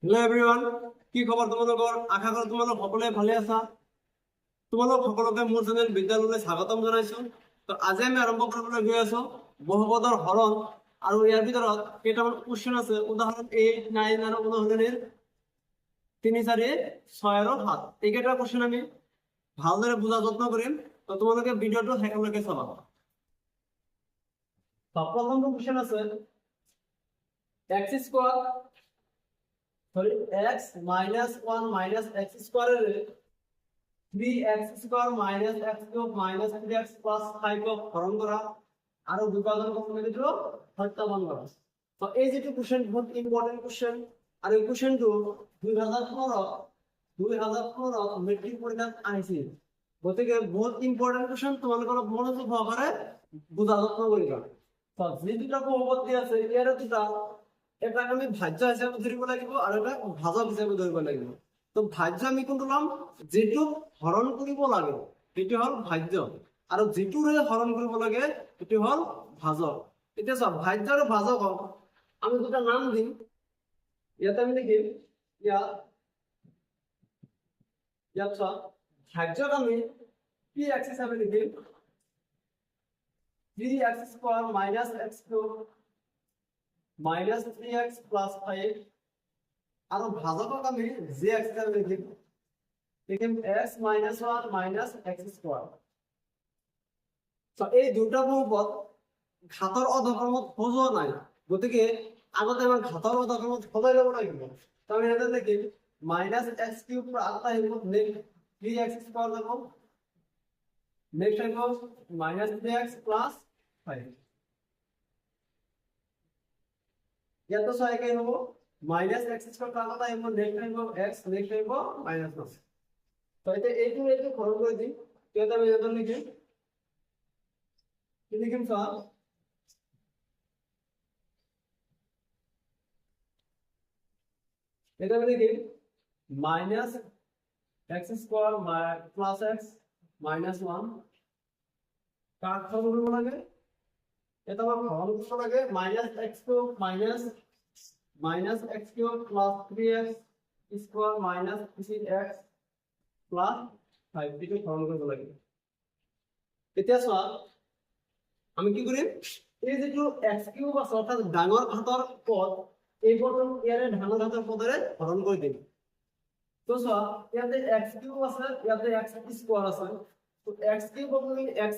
Hello' everyone, কি খবৰ তোমালোকৰ? আশা কৰোঁ তোমালোক সকলোৱে ভালে আছা। তোমালোক সকলোকে মোৰ চেনেল বিদ্যালয়লৈ স্বাগতম জনাইছো। তো আজি আমি আৰম্ভ কৰিবলৈ গৈ আছো বহুপদৰ হৰণ, আৰু ইয়াৰ ভিতৰত কেইটামান কুৱেশ্যন আছে। উদাহৰণ 8, 9 আৰু উদাহৰণৰ 3, 4, 6 আৰু 7 এইকেইটা কুৱেশ্যন আমি ভালদৰে বুজাৰ যত্ন কৰিম। তো তোমালোকে ভিডিঅ'টো শেষলৈকে চাবা। প্ৰথমটো কুৱেশ্যন আছে x square x minus 1 minus x square এর 3x square minus x cube minus 3x plus 5 হরণ করা আর বিভাজন করতে দিল সত্যায়ন করা। তো এই যে কোশ্চেন বহুত ইম্পর্টেন্ট কোশ্চেন, আর এই কোশ্চেনটো 2015 মেট্রিক পরীক্ষাত আহিছিল। গতিকে বহুত ইম্পর্টেন্ট কোশ্চেন, তোমালোকৰ মনোযোগ সহকাৰে বুজা যত্ন কৰিবা। তো যি দুটা বহুপদী আছে ইয়াৰ দুটা এটাকে আমি ভাজ্য হিচাপে ধৰিব লাগিব আৰু এটা ভাজক হিচাপে ধৰিব লাগিব। তো ভাজ্য আমি কোনটো ল'ম? যেটো হৰণ কৰিব লাগে সেইটো হ'ল ভাজ্য, আৰু যেটোৰে হৰণ কৰিব লাগে সেইটো হ'ল ভাজক। এতিয়া চোৱা, ভাজ্য আৰু ভাজক আমি দুটা নাম দিম। ইয়াতে আমি লিখিম ইয়াত চোৱা, ভাজ্যক আমি কি এক্স হিচাপে লিখিম? 3x square minus x cube minus 3x plus 5 আর ভাজকক আমি jx হিসাবে লিখিম x minus 1 minus x square। তো এই দুটা বহুপদ ঘাতৰ অধক্ৰমত সজোৱা নাই, গতিকে আগতে আমাৰ ঘাতৰ অধক্ৰমত সজাই ল'ব লাগিব। তো আমি এটা লিখিম minus x cube plus 3x square যাব, নেক্সট আহিব minus 3x plus 5। ইয়াতো ছয় কে হবো মাইনাস x স্কয়ার কাটা আহিব, নেক্সট আহিব x, নেক্সট আহিব মাইনাস 9। তো এইটো হৰণ কৰি দিম। তেতিয়াতে আমি এটা লিখিম কি লিখিম স্যার? এটা আমি লিখিম minus x square plus x minus 1 কাট হরণ করব লাগে। এটা আমরা হরণ করব লাগে minus x cube minus x cube plus 3x square minus 3x plus 5 এটা হরণ করব লাগে। এতিয়া চোৱা, আমি কি কৰিম? এই যেটো x কিউব আছে অৰ্থাৎ ডাঙৰ ঘাতৰ পদ, এই পদটো ইয়াৰে ডাঙৰ ঘাতৰ পদৰে হৰণ কৰি দিম। তো চোৱা, ইয়াতে x কিউব আছে, ইয়াতে x স্কয়াৰ আছে। তো x কিউব আমি x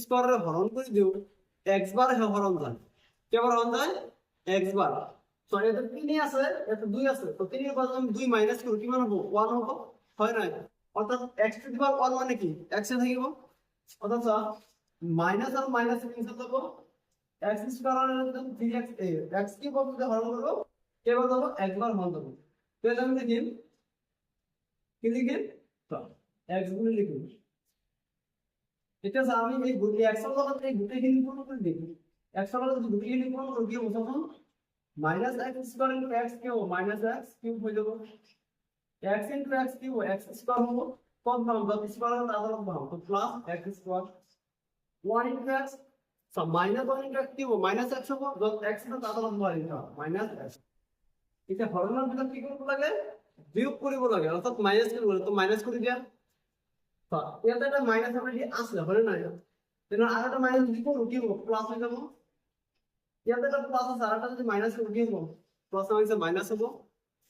স্কয়াৰেৰে হৰণ কৰি দিও, x বাৰ হৰণ যায়। কেইবাৰ হৰণ যায়? x বাৰ। তো এটা 3 আছে, এটা 2 আছে। তো 3 এর পাশে আমি 2 মাইনাস করি, কি মান হবে? 1 হবে, হয় না? অর্থাৎ x টু দি পাওয়ার 1 মানে কি? x এ থাকিব। অর্থাৎ মাইনাস আর মাইনাস ক্যান্সেল করব, x স্কয়ার আর 3x x কি পাবো যদি হরণ করব, কেবল দেব x বার হরণ দেব। তো এটা আমি লিখিম কি লিখিম? তো x গুণ লিখিম। এটা আমি এই গুণ x এর লগত এই গুণখিনি পূরণ করে দিই। x এর লগত যদি গুণখিনি পূরণ করি কি হবে? Minus x square into x cube minus x cube हो जाएगा, x into x cube x square हो कौन फॉर्म का स्क्वायर का आधा फॉर्म तो plus x square 1 into x सब minus 1 into x cube minus x हो जो x का आधा फॉर्म होगा माइनस x। इसे হরণের ভিতর কি করব লাগে? বিয়োগ কৰিব লাগে, অর্থাৎ মাইনাস করব। তো মাইনাস করে দিয়া তো ইয়াতে একটা মাইনাস অলরেডি আসলে হলো না, তেন আরেকটা মাইনাস দিব কি হবে? প্লাস হয়ে যাবে। ইয়াতে একটা প্লাস আছে, আরেকটা যদি মাইনাস করে দিব প্লাস হইছে মাইনাস হবে।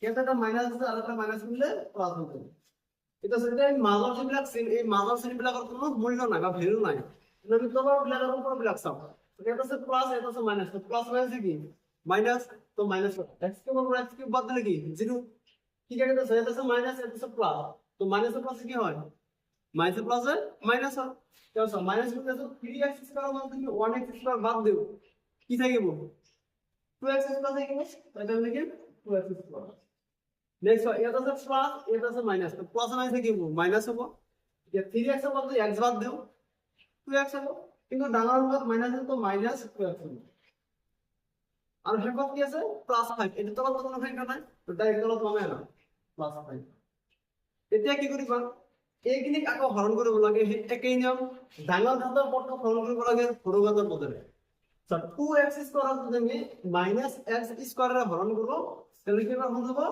ইয়াতে একটা মাইনাস আছে, আরেকটা মাইনাস করলে প্লাস হবে। এটা সেটা মাজৰ যিবিলাক চিন, এই মাজৰ চিনবিলাকৰ কোনো মূল্য নাই বা ভ্যালু নাই। আমি তলৰ বিলাকৰ ওপৰ বিলাক চাও। এটা আছে প্লাস, এটা আছে মাইনাস। তো প্লাস হয়েছে কি? মাইনাস। তো মাইনাস x কিউব আর x কিউব বাদ দিলে কি? 0। ঠিক আছে, এটা আছে মাইনাস, এটা আছে প্লাস। তো মাইনাস এর প্লাস কি হয়? মাইনাস প্লাস হয় মাইনাস হয়। তো মাইনাস করলে তো 3x স্কয়ার বাদ দিলে 1x স্কয়ার বাদ দেব, কি থাকিব? 2x স্কয়ার থাকিব। তো এটা লিখি 2x স্কয়ার। নেক্সট এটা আছে প্লাস, এটা আছে মাইনাস। তো প্লাস মাইনাস কি হবে? মাইনাস হবে। এটা 3x এর বদলে x বাদ দেব, 2x হবে। কিন্তু ডাঙৰ লগত মাইনাস আছে, তো মাইনাস 2x হবে। আর শেষত কি আছে? প্লাস 5। এটা তো কোনো সংখ্যা নাই, তো ডাইরেক্ট তলত নামে না প্লাস 5। এতিয়া কি কৰিবা? এইখিনিক আকৌ হৰণ কৰিব লাগে, একেই নিয়ম। ডাঙৰ ঘাতৰ পদক হৰণ কৰিব লাগে সৰু ঘাতৰ পদৰে। So 2x স্কয়ার যদি আমি মাইনাস x স্কয়ারের হরণ করব তাহলে কি হবে?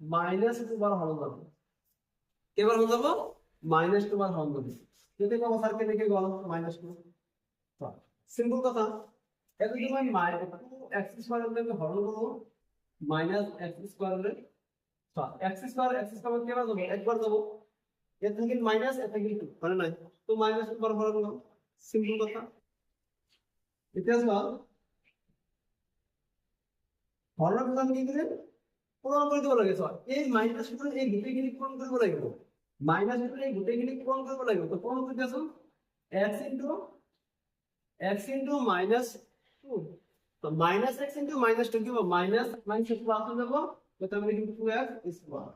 মাইনাস 2 বার হরণ যাব এবার হয়ে যাব মাইনাস 2 বার হরণ যাব যদি কোন সার্কেল লিখে গেল মাইনাস 2 সিম্পল কথা এখন তুমি মাইনাস 2x স্কয়ার এর হরণ করব মাইনাস x স্কয়ার এর x স্কয়ার কেবার যাব একবার যাব এর থেকে মাইনাস এর থেকে 2 মানে নাই তো মাইনাস 2 বার হরণ করব সিম্পল কথা এটা আসবা হরণ করলাম কি করে পূরণ করে দেব লাগে স্যার এই মাইনাস 2 এই দুটো গিনি পূরণ করব লাগবে মাইনাস 2 এই দুটো গিনি পূরণ করব লাগবে তো পূরণ করতে আসো x into minus 2 तो minus x into minus 2 কি হবে minus minus প্লাস হয়ে যাব তো তাহলে কিন্তু 2x square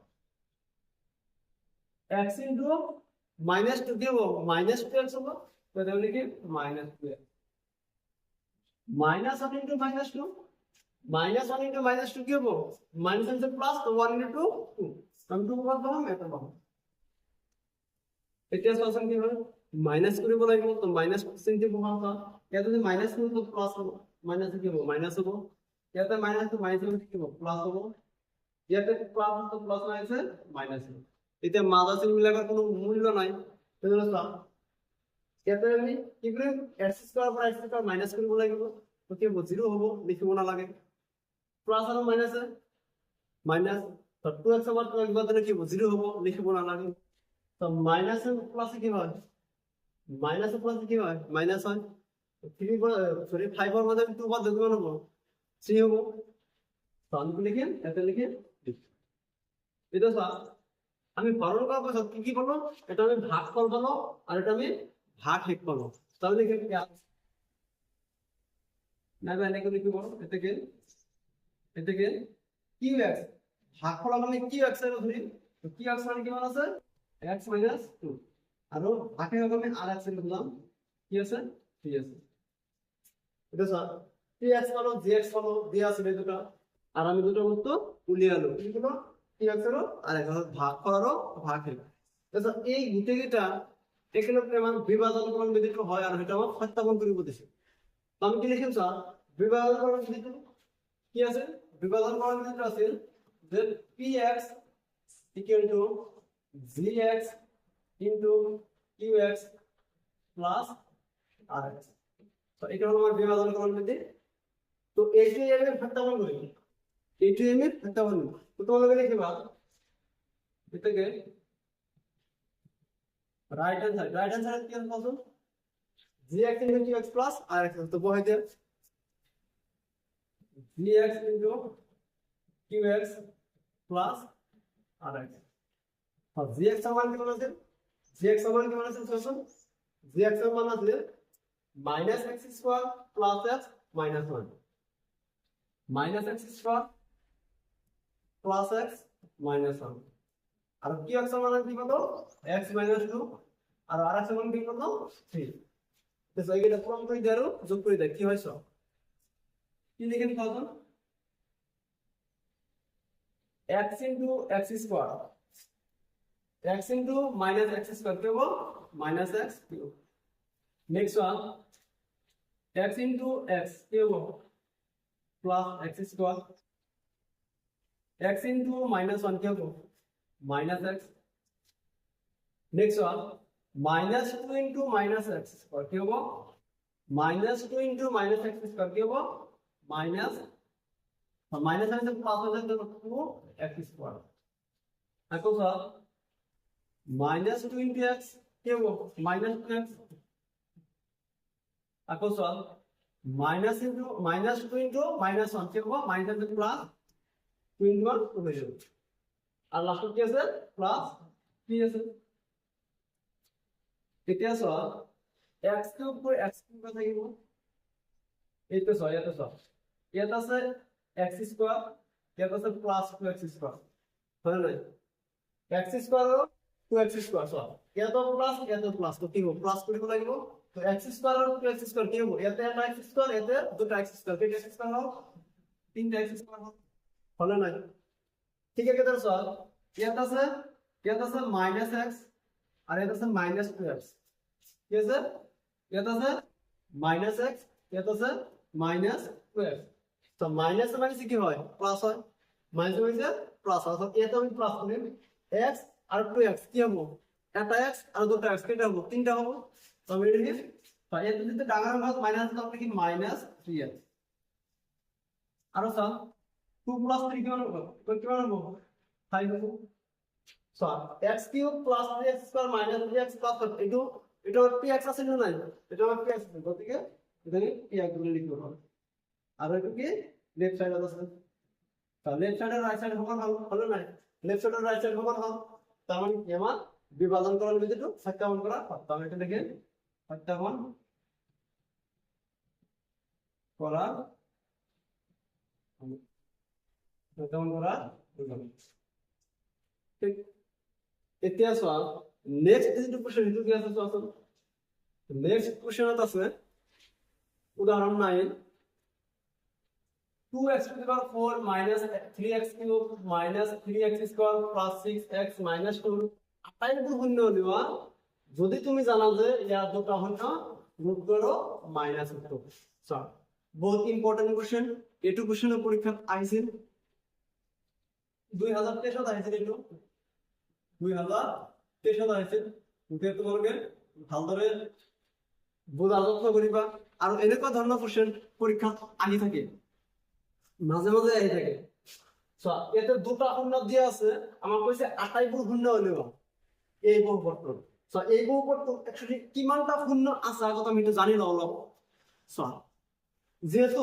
x into minus 2 কি হবে minus 2x হবে তো তাহলে কি minus 2x minus 1 into minus 2 minus 1 into minus 2 কি হবে minus into plus তো 1 into 2 हम 2 বাদ দাও এটা পাবো এটা সমান কি হবে মাইনাস করে বলাইবো তো মাইনাস পার্সেন্ট দিব আমরা এটা যদি মাইনাস করব তো প্লাস হবে মাইনাস কি হবে মাইনাস হবে এটা মাইনাস তো মাইনাস হবে কি হবে প্লাস হবে এটা প্লাস তো প্লাস আছে মাইনাস হবে এটা মাঝে মিলাবার কোনো মূল্য নাই বুঝলো তো এটা আমি কি করে x স্কয়ার পর x স্কয়ার মাইনাস করে বলাইবো তো কি হবে 0 হবে লিখবো না লাগে প্লাস আর মাইনাস মাইনাস তো 2x আবার 2x বদলে কি হবে 0 হবে লিখবো না লাগে তো মাইনাস প্লাস কি হয় মাইনাস প্লাস কি হয় মাইনাস হয় 3 সরি 5 এর মধ্যে 2 বাদ দেব না 3 হবে তো আমি লিখে এটা লিখে এটা স্যার আমি হরণ করব সব কি করব এটা আমি ভাগ করব না আর এটা আমি ভাগ হেক করব তাহলে লিখে কি না জানি কি লিখব এটাকে qx ভাগ করা মানে qx এর ধরি তো qx মানে কি মানে আছে x 2 আর ভাগে হবে আর x এর বললাম কি আছে 3 আছে এটা স্যার 3x হলো gx হলো দেয়া আছে দুটো আর আমি দুটো মত উলিয়ে আলো কি হলো 3x এর আর এক হলো ভাগ করারও ভাগ হলো আচ্ছা এই গুটেটা এখানে প্রমাণ বিভাজন করণ বিধিত হয় আর এটা আমার সত্যাপন করিব দেশে তো আমি কি লিখেন স্যার বিভাজন করণ বিধিত কি আছে বিভাজন করণ বিধিত আছে যে px gx into qx plus rx তো এটা হলো আমার বিভাজন করণ বিধি তো এইটাই আমি সত্যাপন করি এইটাই আমি সত্যাপন করি তো তোমাদের লিখবা এটাকে রাইট হ্যান্ড সাইড কি আছে বলো gx into qx plus rx তো বহাই দে gx into qx plus rx और gx समान कितना আছে gx समान कितना আছে सोचो gx समान আছে minus x square plus x minus 1 minus x square plus x minus 1 আর qx সমান কি কত x minus 2 আর rx সমান কি কত 3 তো এইটা প্রমাণ করে দাও যোগ করে দেখ কি হইছে কি লিখেন কত x into x square x into minus x square क्या वो minus x cube next one x into x क्या वो plus x square x into minus 1 क्या वो minus x next one minus 2 into minus x square क्या वो minus 2 into minus x square क्या वो minus minus से प्लस हो जाए तो 2x square देखो सर minus 2 into x क्या वो minus 2x देखो सर minus 2 into minus 1 क्या वो minus into plus 2 into 1 हो जाएगा और लास्ट में क्या है plus 3 है कितना सर x cube को x cube का था वो ये तो सर x square या तो सर plus 2x square है ना x square और 2x square सर या तो प्लस तो কি হবে প্লাস করে লাগিব তো x square और 2x square কি হবে এতে একটা x square এতে দুটো x square কি x square হবে তিনটা x square হবে হলো না ঠিক আছে তো স্যার এটা আছে -x আর এটা আছে -2x কি আছে এটা আছে -x এটা আছে -2x তো মাইনাস মানে কি হয় প্লাস হয় মাইনাস মানে প্লাস অর্থাৎ এটা আমি প্লাস করি x আর 2x কি হবে এটা x আর দুটো x কেটে হবে তিনটা হবে তো আমি এটা লিখি তাই এর যদি ডাঙার ভাগ মাইনাস দাও কি মাইনাস 3x আর স্যার 2 প্লাস 3 কি হবে কি হবে 5 হবে so x cube plus 3x square minus 3x plus এটা 2x আছে না নাই এটা 2x আছে গতিকে এখানে px বলে লিখতে হবে আর এটা কি লেফট সাইড আছে তাহলে লেফট সাইড আর রাইট সাইড সমান হলো না লেফট সাইড আর রাইট সাইড সমান হবে তার মানে আমার বিভাজন করার বিধিটো সত্যায়ন করা তাহলে এটা দেখেন সত্যায়ন করা সত্যায়ন করা ঠিক এতিয়া চোৱা নেক্সট যেটো কোশ্চেন সেইটো কি আছে চোৱাচোন নেক্সট কোশ্চেনত আছে উদাহৰণ 9 2x to the power 4 minus 3x cube minus 3x square plus 6x minus 2 আটাইবোৰ শূন্য লিওয়া যদি তুমি জানা যে ইয়াৰ দুটা শূন্য ৰুট কৰো মাইনাস 2 সো বহুত ইম্পৰ্টেন্ট কোশ্চেন এটু কোশ্চেনেৰ পৰীক্ষাত আইছিল 2023 আইছিল এটু 2023 আইছিল ওকে তোমালোকে ভালদৰে বুজা যত্ন কৰিবা আৰু এনেকুৱা ধৰণৰ কোশ্চেন পৰীক্ষাত আহি থাকে মাঝে মাঝে আহি থাকে সো এতে দুটা শূন্য দিয়া আছে আমাক কৈছে আটাইবোৰ শূন্য হলিও এই বহুপদটো সো এই বহুপদটো একচুয়ালি কিমানটা শূন্য আছে আগত আমি জানি লও অলপ সো যেহেতু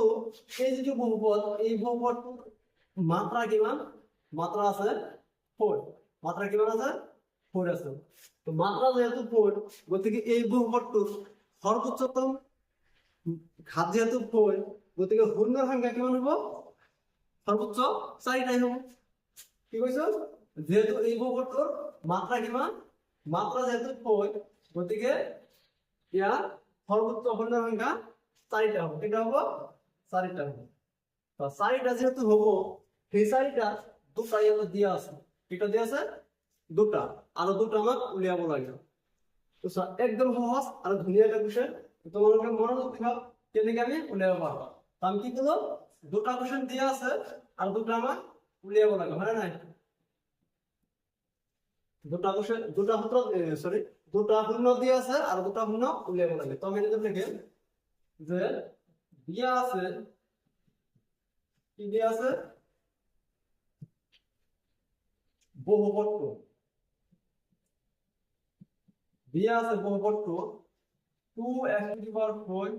এই যে বহুপদ এই বহুপদটোৰ মাত্ৰা কিমান মাত্ৰা আছে 4 মাত্ৰা কিমান আছে 4 আছে তো মাত্ৰা যেহেতু 4 গতিকে এই বহুপদটোৰ সৰ্বোচ্চতম ঘাত যেহেতু 4 গতিকে শূন্যৰ সংখ্যা কিমান হ'ব সৰ্বোচ্চ 4টাই হ'ব কি কৈছো যেহেতু এই বহুপদটোৰ মাত্ৰা কিমান মাত্ৰা যেহেতু 4 গতিকে ইয়াৰ সৰ্বোচ্চ শূন্যৰ সংখ্যা 4টা হ'ব এটা হ'ব 4টা হ'ব তো 4টা যেহেতু হ'ব সেই 4টা দুটা ইয়াতে দিয়া আছে এটা দিয়া আছে দুটা আৰু দুটা আমাক উলিয়াব লাগে তো একদম সহজ আৰু ধুনীয়া এটা কোশ্চেন তোমালোকে মনোযোগ দিবা কেনেকৈ আমি উলিয়াব পাৰো আমি কি করব দুটা কোশ্চেন দিয়া আছে আর দুটা আমাক উলিয়াব লাগে হয় নাই দুটা কোশ্চেন দুটা সূত্র সরি দুটা শূন্য দিয়া আছে আর দুটা শূন্য উলিয়াব লাগে তো আমি এটা লিখিম যে দিয়া আছে কি দিয়া আছে বহুপদটো দিয়া আছে বহুপদটো 2x to the power 4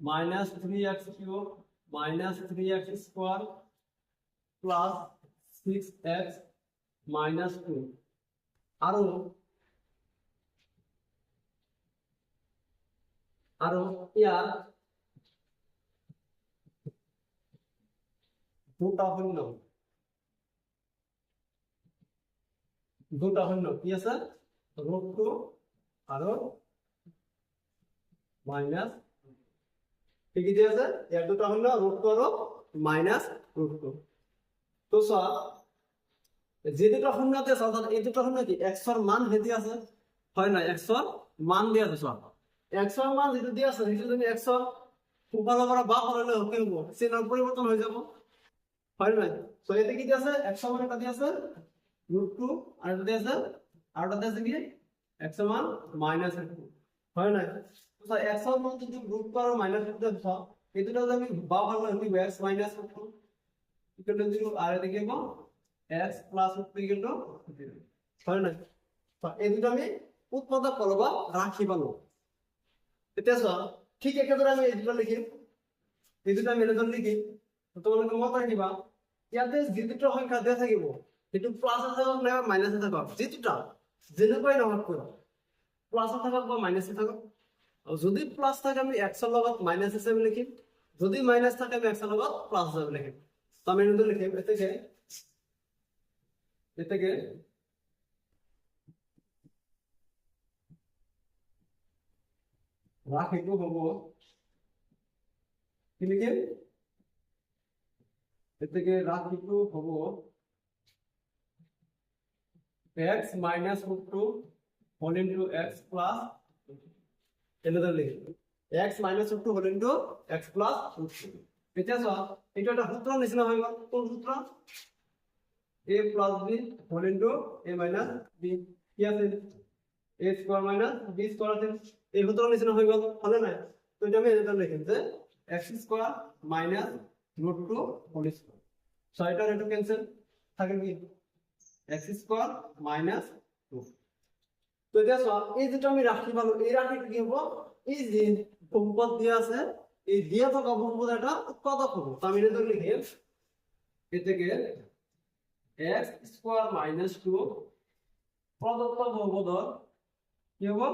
minus 3x cube minus 3x square plus 6x minus 2 আৰু ইয়াৰ দুটা শূন্য কি আছে √2 আৰু মাইনাস কি দিয়া আছে ইয়াৰ দুটা শূন্য √2 আৰু মাইনাস √2 তো সা যে দুটা শূন্য আছে অর্থাৎ এই দুটা শূন্য কি x এর মান হেদি আছে হয় না x এর মান দিয়া আছে সব x এর মান যেটা দিয়া আছে সেটা যদি x এর উপর উপর বা হলে কি হবে চিহ্ন পরিবর্তন হয়ে যাব হয় না তো এতে কি দিয়া আছে x এর মান এটা দিয়া আছে √2 আর এটা দিয়া আছে আর এটা দিয়া আছে কি x এর মান -2 হয় না তো x এর মান যদি √2 আর -2 দেব এই দুটো যদি আমি বা হলে কি x -2 ইকুয়াল টু 0 আর এদিকে কি x plus equal to 0 হয় না তো এই দুটো আমি উৎপাদক করবা রাখি পালো এটা ঠিক একেবারে আমি এই দুটো লিখি এই দুটো আমি এনে লিখি তো তোমাকে মত রাখিবা ইয়াতে যে দুটো সংখ্যা দেয়া থাকিব এটু প্লাস আছে না মাইনাস আছে থাকব যে দুটো যেনেকৈ নহক করো প্লাস থাকক বা মাইনাস থাকক যদি প্লাস থাকে আমি x এর লগত মাইনাস হিসাবে লিখিম যদি মাইনাস থাকে আমি x এর লগত প্লাস হিসাবে লিখিম তো আমি এনে লিখিম এটাকে রাখিটো হবো কি লিখে এটাকে রাখিটো হবো x minus √2 whole into x plus another লিখে x minus √2 whole into x plus √2 এটা একটা সূত্র নিচিনা হই গল কোন সূত্র a plus b whole into a minus b কি আছে a square minus b square আছে এই সূত্র নিচে হয়ে গেল হলো না তো এটা আমি এটা লিখি যে x square minus √2 whole square so এটা একটু ক্যান্সেল থাকে কি x স্কয়ার মাইনাস 2 তো এটা এই যেটা আমি রাখি ভালো এই রাখি কি হবে এই যে বহুপদ দিয়ে আছে এই দিয়ে থাকা বহুপদ এটা উৎপাদক হবে তো আমি এটা লিখি এ থেকে x স্কয়ার মাইনাস 2 প্রদত্ত বহুপদর কি হবে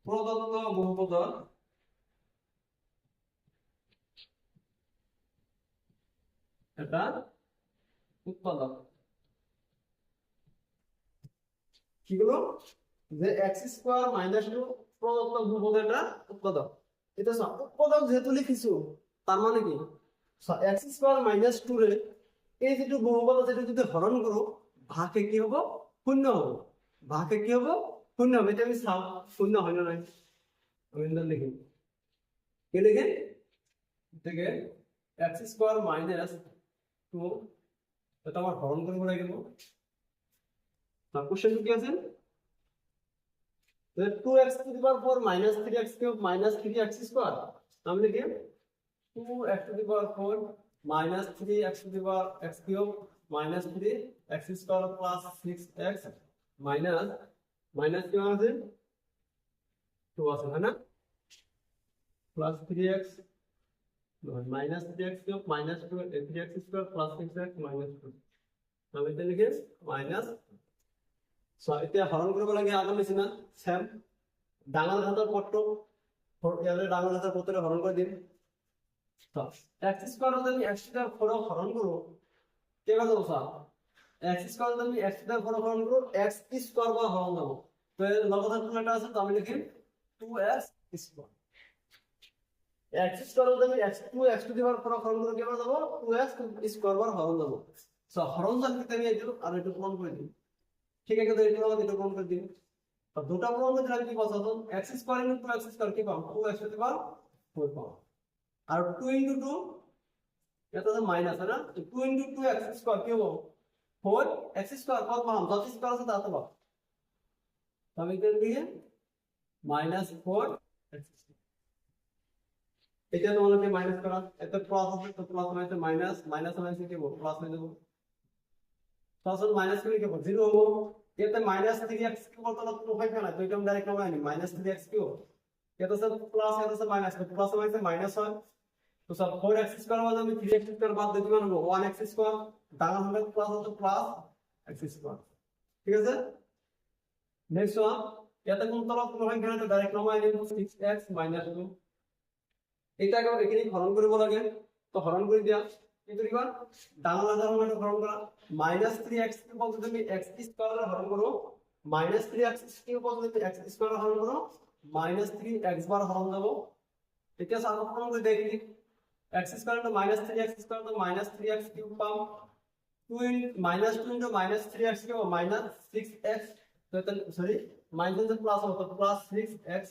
প্রদত্ত বহুপদর এটা উৎপাদক কি হলো যে x স্কয়ার মাইনাস 2 প্রদত্ত বহুপদ এটা উৎপাদক এটা উৎপাদক যেহেতু লিখিছো তার মানে কি x স্কয়ার মাইনাস 2 রে এই যেটু বহুপদ যেটা যদি হরণ করো ভাগে কি হবে শূন্য হবে ভাগে কি হবে শূন্য হবে এটা আমি সাও শূন্য হয় না আমি এটা লিখি কি লিখে থেকে x স্কয়ার মাইনাস 2 এটা আমার হরণ করে বলে গেল তার কোশ্চেন কি আছে 2x to the power 4 minus 3x cube minus 3x square हम लिखिए 2x to the power 4 minus 3x to the power x cube minus 3x square plus 6x minus क्या है 2 है ना plus 3x minus 3x cube minus 3x square plus 6x minus 2 हम इसे लिखिए minus so এটা হরণ করব লাগে আগে নিছি না সেম ডাঙাল হাতের পট্ট ইয়ালে ডাঙাল হাতের পট্টরে হরণ করে দিন তো x স্কয়ার যদি x এর ফরক হরণ করব কে কথা বলছা x স্কয়ার যদি x এর ফরক হরণ করব x স্কয়ার বা হরণ দেব তো এর লগাতার ফর্মুলাটা আছে তো আমি লিখি 2x স্কয়ার x স্কয়ার যদি x টু দি পাওয়ার ফরক হরণ করব কে কথা দেব 2x স্কয়ার বার হরণ দেব সো হরণ জানতে আমি একটু আর একটু প্রমাণ করে দিই ঠিক আছে তো এটা আমাদের প্রমাণ করে দিন তো দুটো প্রমাণ করে দিলাম কি কথা তো x square into x square কি পাবো 2x টু দি পাওয়ার 4 পাবো আর 2 ইনটু 2 এটা তো মাইনাস है ना तो 2 ইনটু 2x স্কয়ার কি হবে 4x স্কয়ার কত পাবো যত স্কয়ার আছে তত পাবো তবে কি দিয়ে -4x এটা তোমাকে মাইনাস করা এত প্লাস হবে তো প্লাস হইছে মাইনাস মাইনাস হইছে কি হবে প্লাস হয়ে যাবে প্লাস মাইনাস করে কি হবে 0 হবে এতে -3x কি বলতো না তো হয় না তো এটা আমরা ডাইরেক্ট নামাই নি -3x কি হবে এটা সব প্লাস এটা সব মাইনাস তো প্লাস হইছে মাইনাস হয় तो सर 4x स्क्वायर बाद में 3x स्क्वायर बाद देखिए मानो 1x स्क्वायर डाला हमने प्लस हो तो प्लस x स्क्वायर ठीक है सर नेक्स्ट वन याতে কোন তরফ কোন হয় কেন তো ডাইরেক্ট নামাই নিব 6x - 2 এটাকে এখানে হরণ করব লাগে তো হরণ করে দিয়া কি করিবা ডালা দ্বারা মানে হরণ করা -3x কে বলতে তুমি x স্কয়ার এর হরণ করো -3x কে বলতে তুমি x স্কয়ার হরণ করো -3x বার হরণ দেব এটা সাধারণ করে দেখি x square into -3x square to -3x cube पाओ 2 into -3x cube -6x तो सॉरी माइनस से प्लस होता तो प्लस 6x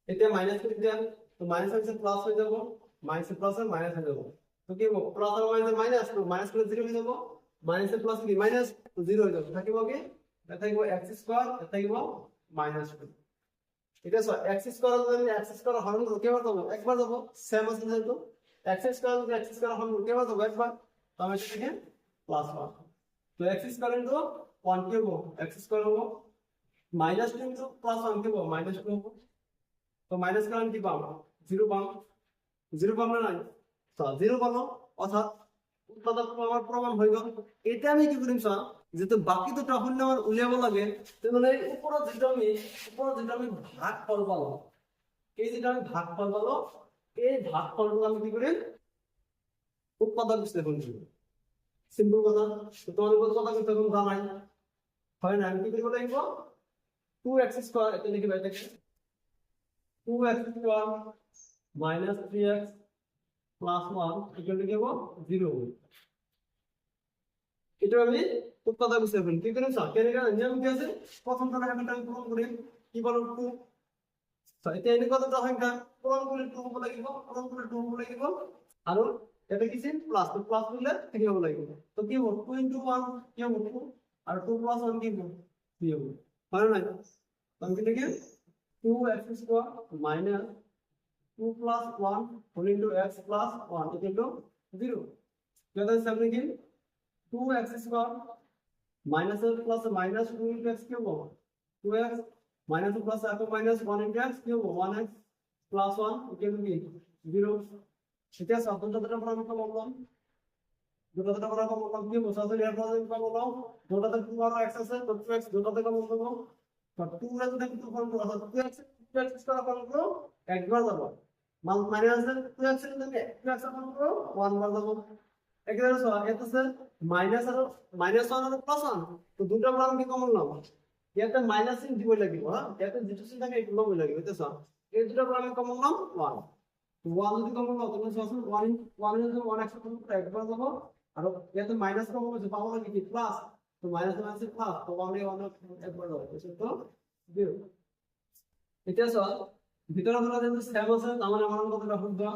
इतने माइनस कर दिया तो माइनस से प्लस हो जाएगा माइनस से प्लस है माइनस हो जाएगा तो क्या वो प्लस और माइनस तो माइनस प्लस 0 हो जाएगा माइनस से प्लस की माइनस तो 0 हो जाएगा क्या होगा कहता है वो x स्क्वायर कहता है वो -2 এটা সো x স্কয়ার যদি x স্কয়ার হরণ করব কেবার দেব একবার দেব সেম আছে যেহেতু x স্কয়ার যদি x স্কয়ার হরণ করব কেবার দেব একবার তো আমি এটা লিখে +1 তো x স্কয়ার ইনটু 1 কি হবে x স্কয়ার হবে -2 ইনটু +1 কি হবে -2 হবে তো মাইনাস কারণ কি পাবো 0 পাবো 0 পাবো না তো 0 পাবো অর্থাৎ উৎপাদক পাওয়ার প্রমাণ হয়ে গেল এটা আমি কি করিম স্যার যেহেতু বাকি দুটো হলে আমার উলিয়াব লাগে তাহলে উপরে যেটা আমি ভাগ ফল পাবো এই যেটা আমি ভাগ ফল পাবো এই ভাগ ফলগুলো আমি কি করি উৎপাদক বিশ্লেষণ করি সিম্পল কথা তো তোমাদের কথা কিন্তু এখন জানাই হয় না আমি কি করব লিখব 2x স্কয়ার এটা লিখে বাইরে 2x square -3x +1 equal to কি হবে 0 এটা আমি উৎপাদক বিশ্লেষণ কি করেন স্যার কেন নিয়ম কি আছে প্রথম টাকা আমি পূরণ করি কি বলো 2 তো এটা এনে কতটা সংখ্যা পূৰণ কৰি 2 হ'ব লাগিব, পূৰণ কৰি 2 হ'ব লাগিব, আৰু এটা কি চিন প্লাস, তো প্লাস দিলে 3 হ'ব লাগিব। তো কি হ'ব 2 * 1 কি হ'ব 2, আৰু 2 + 1 কি হ'ব 3 হ'ব, হয় না? তো আমি লিখি 2x² - 2 + 1 whole into x plus 1 equal to 0. तो इधर सब लिखिए 2x² minus a plus a minus 2 into x cube होगा 2x minus a plus a minus 1 into x cube होगा 1x plus 1 equal to 0. ठीक है, सब दोनों तरफ हम कम होगा, दोनों तरफ हम कम क्यों होगा, सब यहाँ पर कम होगा, दोनों तरफ 2 और x है तो 2x दोनों तरफ कम होगा, तो 2 में तो देखो 2 कम होगा, तो 2x इसका कम होगा एक बार दबा माइनस 2x से देंगे 2x कम होगा 1 बार दबा एक तरह से ये तो सर माइनस और माइनस 1 और प्लस 1 तो দুটো আমরা কি কমন নাও এটা মাইনাস চিহ্ন দিব লাগিব হ্যাঁ এটা যেটা চিহ্ন থাকে এটা কমন লাগিব এটা স্যার এই দুটো আমরা কমন নাও 1 তো 1 যদি কমন নাও তাহলে সরাসরি 1 1 এর 1x কমন করে একবার দেব আর এটা মাইনাস কমন হচ্ছে পাবো না কি প্লাস তো মাইনাস মাইনাস প্লাস তো আমরা 1 একবার দেব তো 0 এটা স্যার ভিতরে ধরা যেন সেম আছে তাহলে আমার কতটা হবে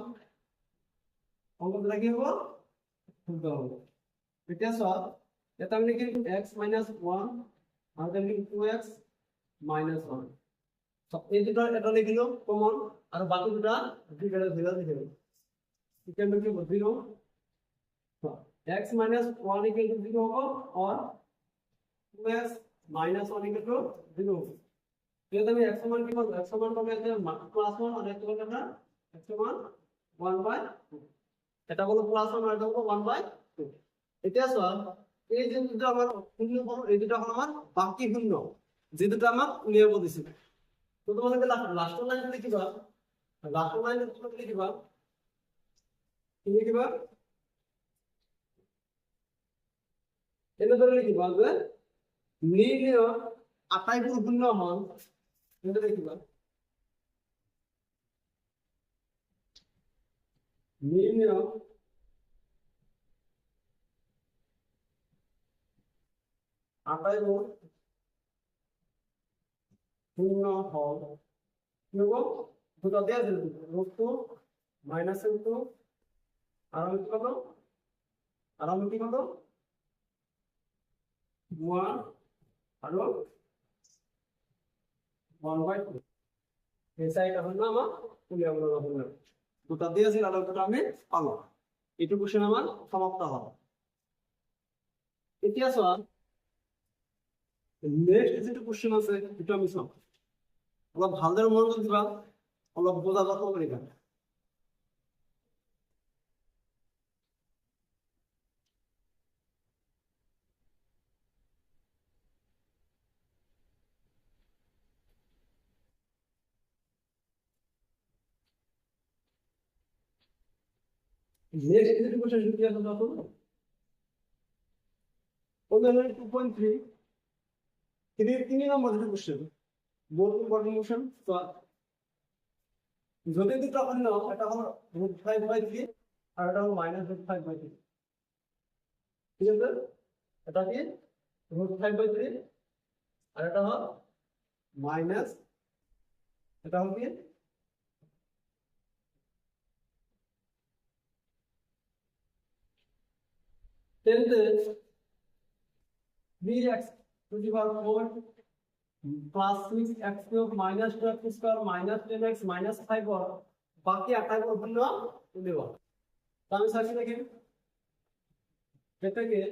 অঙ্কটা কি হবে এটা সব এটা আমি লিখি x - 1 আর এটা লিখি 2x - 1 তো এই দুটো এটা লিখলো কমন আর বাকি দুটো দুইটা ভেঙে দিবেন এটা লিখি 0 তো x - 1 = 0 হবে আর 2x - 1 = 0 হবে এটা আমি x সমান কি করব x সমান কবে আছে +1 আর এটা হলো আমরা x সমান 1/2 এটা হলো +1 আর এটা হলো 1/2 এটা সব এই যে দুটো আমার শূন্য বড় এই দুটো হলো আমার বাকি শূন্য যে দুটো আমার নিয়ম দিছিল তো তোমাদেরকে লাস্ট লাইন লিখিবা লাস্ট লাইন তুমি লিখিবা কি লিখিবা এটা ধরে লিখিবা যে নির্ণয় আটাই শূন্য হন এটা লিখিবা নির্ণয় আটাই শূন্য হল এবং দুটো দেওয়া দিল √2 -2 আর আমি কত আর আমি কি কত 1 আর 1/2 এই সাইডটা হলো আমার তুলিয়া বলা হলো দুটো দিয়েছিল আর দুটো আমি পাবো এইটুকু কোশ্চেন আমার সমাপ্ত হলো ইতিহাস নেক্সট যেটা কোশ্চেন আছে এটা আমি সব অলপ ভালদৰে মনোযোগ দিবা অলপ বোঝা যত্ন কৰিবা নেক্সট যেটা কোশ্চেন শুরু আছে তখন ওদের 2.3 3 নম্বর যেটা কোশ্চেন মোর ইম্পর্টেন্ট কোশ্চেন তো যদি দুটো অন্য এটা হলো √5/3 আর এটা হলো -5/3 ঠিক আছে এটা কি √5/3 আর এটা হলো মাইনাস এটা হলো কি টেনতে 3x to the power 4 plus 6x cube minus 2x square minus 10x minus 5 और बाकी आता है वो अपना देवा तो हम साथ देखिए कहते हैं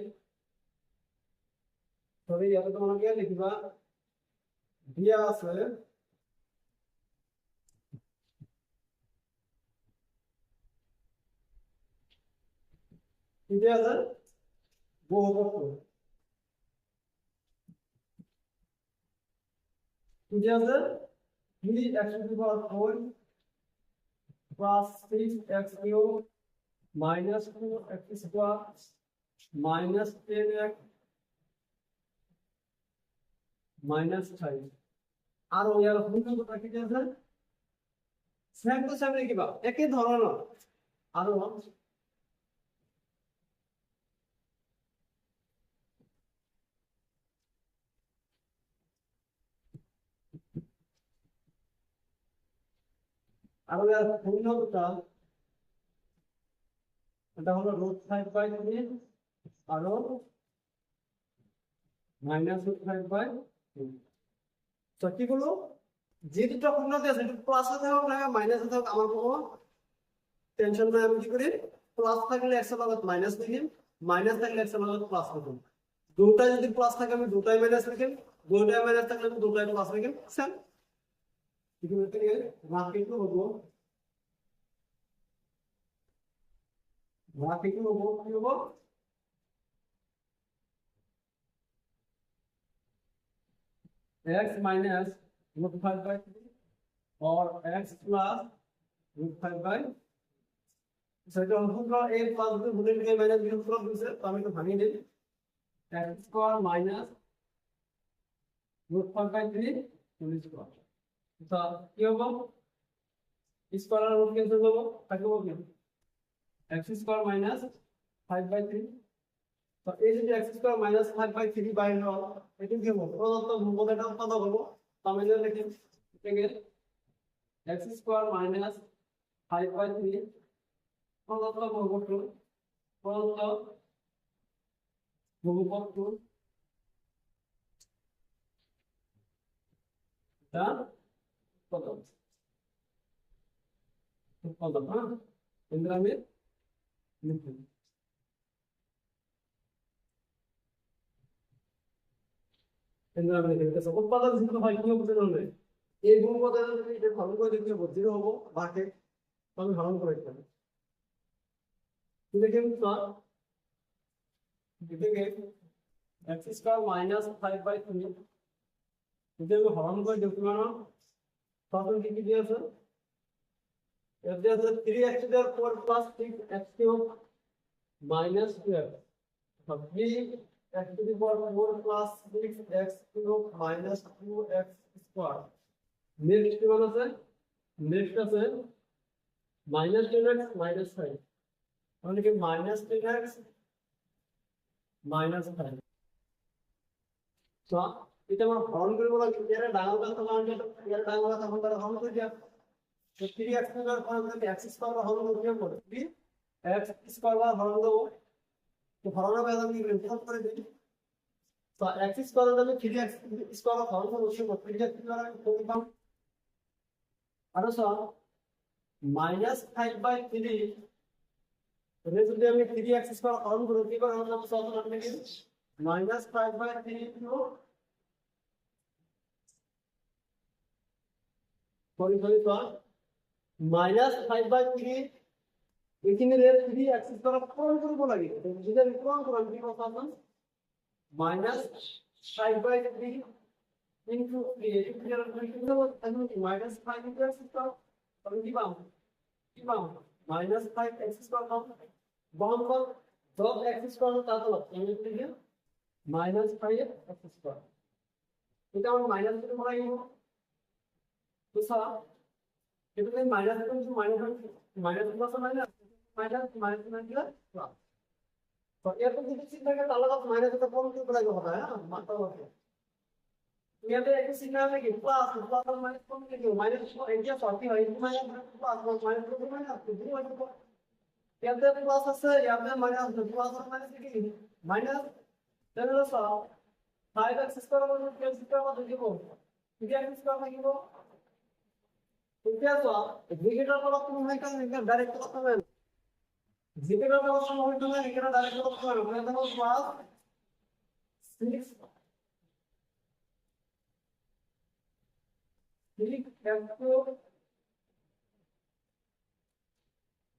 तो ये तो हमारा क्या लिखा दिया से दिया से वो होगा together 3x to the power 4 plus 6x cube minus 2x square minus 10x minus 5 আর ওই আর হুমকি কত কি আছে সেম টু সেম লিখিবা একই ধরনের আর আর পূর্ণটা এটা হলো √5/3 আরো -√5/2। তো কি হলো, যে দুটো পূর্ণতে আছে এটা প্লাসে থাকুক না মাইনাসে থাকুক আমার কোনো টেনশন নাই। আমি কি করি, প্লাস থাকলে একশো ভাগত মাইনাস লিখি, মাইনাস থাকলে একশো ভাগত প্লাস লিখি। দুটাই যদি প্লাস থাকে আমি দুটাই মাইনাস লিখি, দুটাই মাইনাস থাকলে আমি দুটাই প্লাস লিখি। স্যার ঠিক আছে, ভাগ কিন্তু হবো, ভাগ কিন্তু হবো, কি হবো, x minus √5/3 or x plus √5/, সেটা হলো a প্লাস b ভুলে গিয়ে মাইনাস বিয়োগ করে দিয়েছে, তো আমি একটু ভাঙিয়ে দিই। x square minus √5/3 whole square. তো কি হবে, স্কয়ার আর রুট ক্যান্সেল করব, থাকবে কি x স্কয়ার মাইনাস 5/3। তো এই যে x স্কয়ার মাইনাস 5/3 বাইরে হলো, এটা কি হবে, প্রদত্ত বহুপদটা কত হলো, তো আমি লিখি এটাকে x স্কয়ার মাইনাস 5/3 প্রদত্ত বহুপদ, প্রদত্ত বহুপদ টা কত কত, হ্যাঁ এন্ড আমি লিখি এন্ড আমি লিখি তো উৎপাদক যুক্ত হয় কি হবে বলতে, এই বহুপদের যদি এটা ভালো করে দেখতে হবে 0 হবো ভাগে, তো আমি হরণ করে দিলাম। দেখেন তো এটাকে x স্কয়ার মাইনাস 5/3 যদি আমি হরণ করে দেখতে পারো, তখন কি কি দিয়েছে, এর দিয়েছে 3x to the 4 plus 6x cube minus 12, so 3x to the power 4 plus 6x cube minus 2x square। Next কি মান আছে, নেক্সট আছে -10x minus 5, মানে কি -10x minus 5। তো এটা আমরা হরণ করে বলা কি, এর ডাঙর কথা মানে এর ডাঙর কথা তখন তারা হরণ করে দিয়া, তো 3x স্কয়ার হরণ করে x স্কয়ার হরণ করে পড়ে 3x স্কয়ার হরণ দেবো, তো হরণের বেলা আমি ইনফর্ম করে দিই। তো x স্কয়ার আমি 3x স্কয়ার হরণ করে বসে 3x স্কয়ার আমি কত পাবো, আর -5/3 এর যদি আমি 3x স্কয়ার হরণ করি কি করে হরণ করব, তখন আপনি কি -5/3 ইনটু সরি তো -5/3 এখানে এর 3x স্কয়ার পূরণ করব লাগে, তো যদি আমি পূরণ করি কি হবে, -5/3 into 3 এর -5 into x স্কয়ার, তাহলে কি পাবো, কি পাবো -5x স্কয়ার পাবো, বন্ধ কর ডট x স্কয়ার তাহলে আমি লিখে দিই -5x স্কয়ার। এটা আমরা মাইনাস করে পড়াই নিব, তো স্যার এটা কি মাইনাস করে minus minus plus minus minus minus minus plus, তো এর তো যদি চিন্তা করে তাহলে মাইনাস এটা কোন কি করে হবে, হ্যাঁ মাত্রা হবে ইয়াতে একটা সিগন্যাল নাকি প্লাস প্লাস আর মাইনাস কোন কি মাইনাস এটা সত্যি হয় মাইনাস প্লাস মাইনাস করে মাইনাস দুই হয়, তো ইয়াতে প্লাস আছে ইয়াতে মাইনাস প্লাস আর মাইনাস কি মাইনাস, তাহলে স্যার 5x স্কয়ার মানে কি স্কয়ার মানে কি বলবো, 3x স্কয়ার মানে কি বলবো, ঠিক আছে। ডিজিটাল করা তুমি হয় কারণ এটা ডাইরেক্ট করতে হবে, ডিজিটাল করা সময় হইতো না এটা ডাইরেক্ট করতে হবে, মানে দেখো প্লাস 6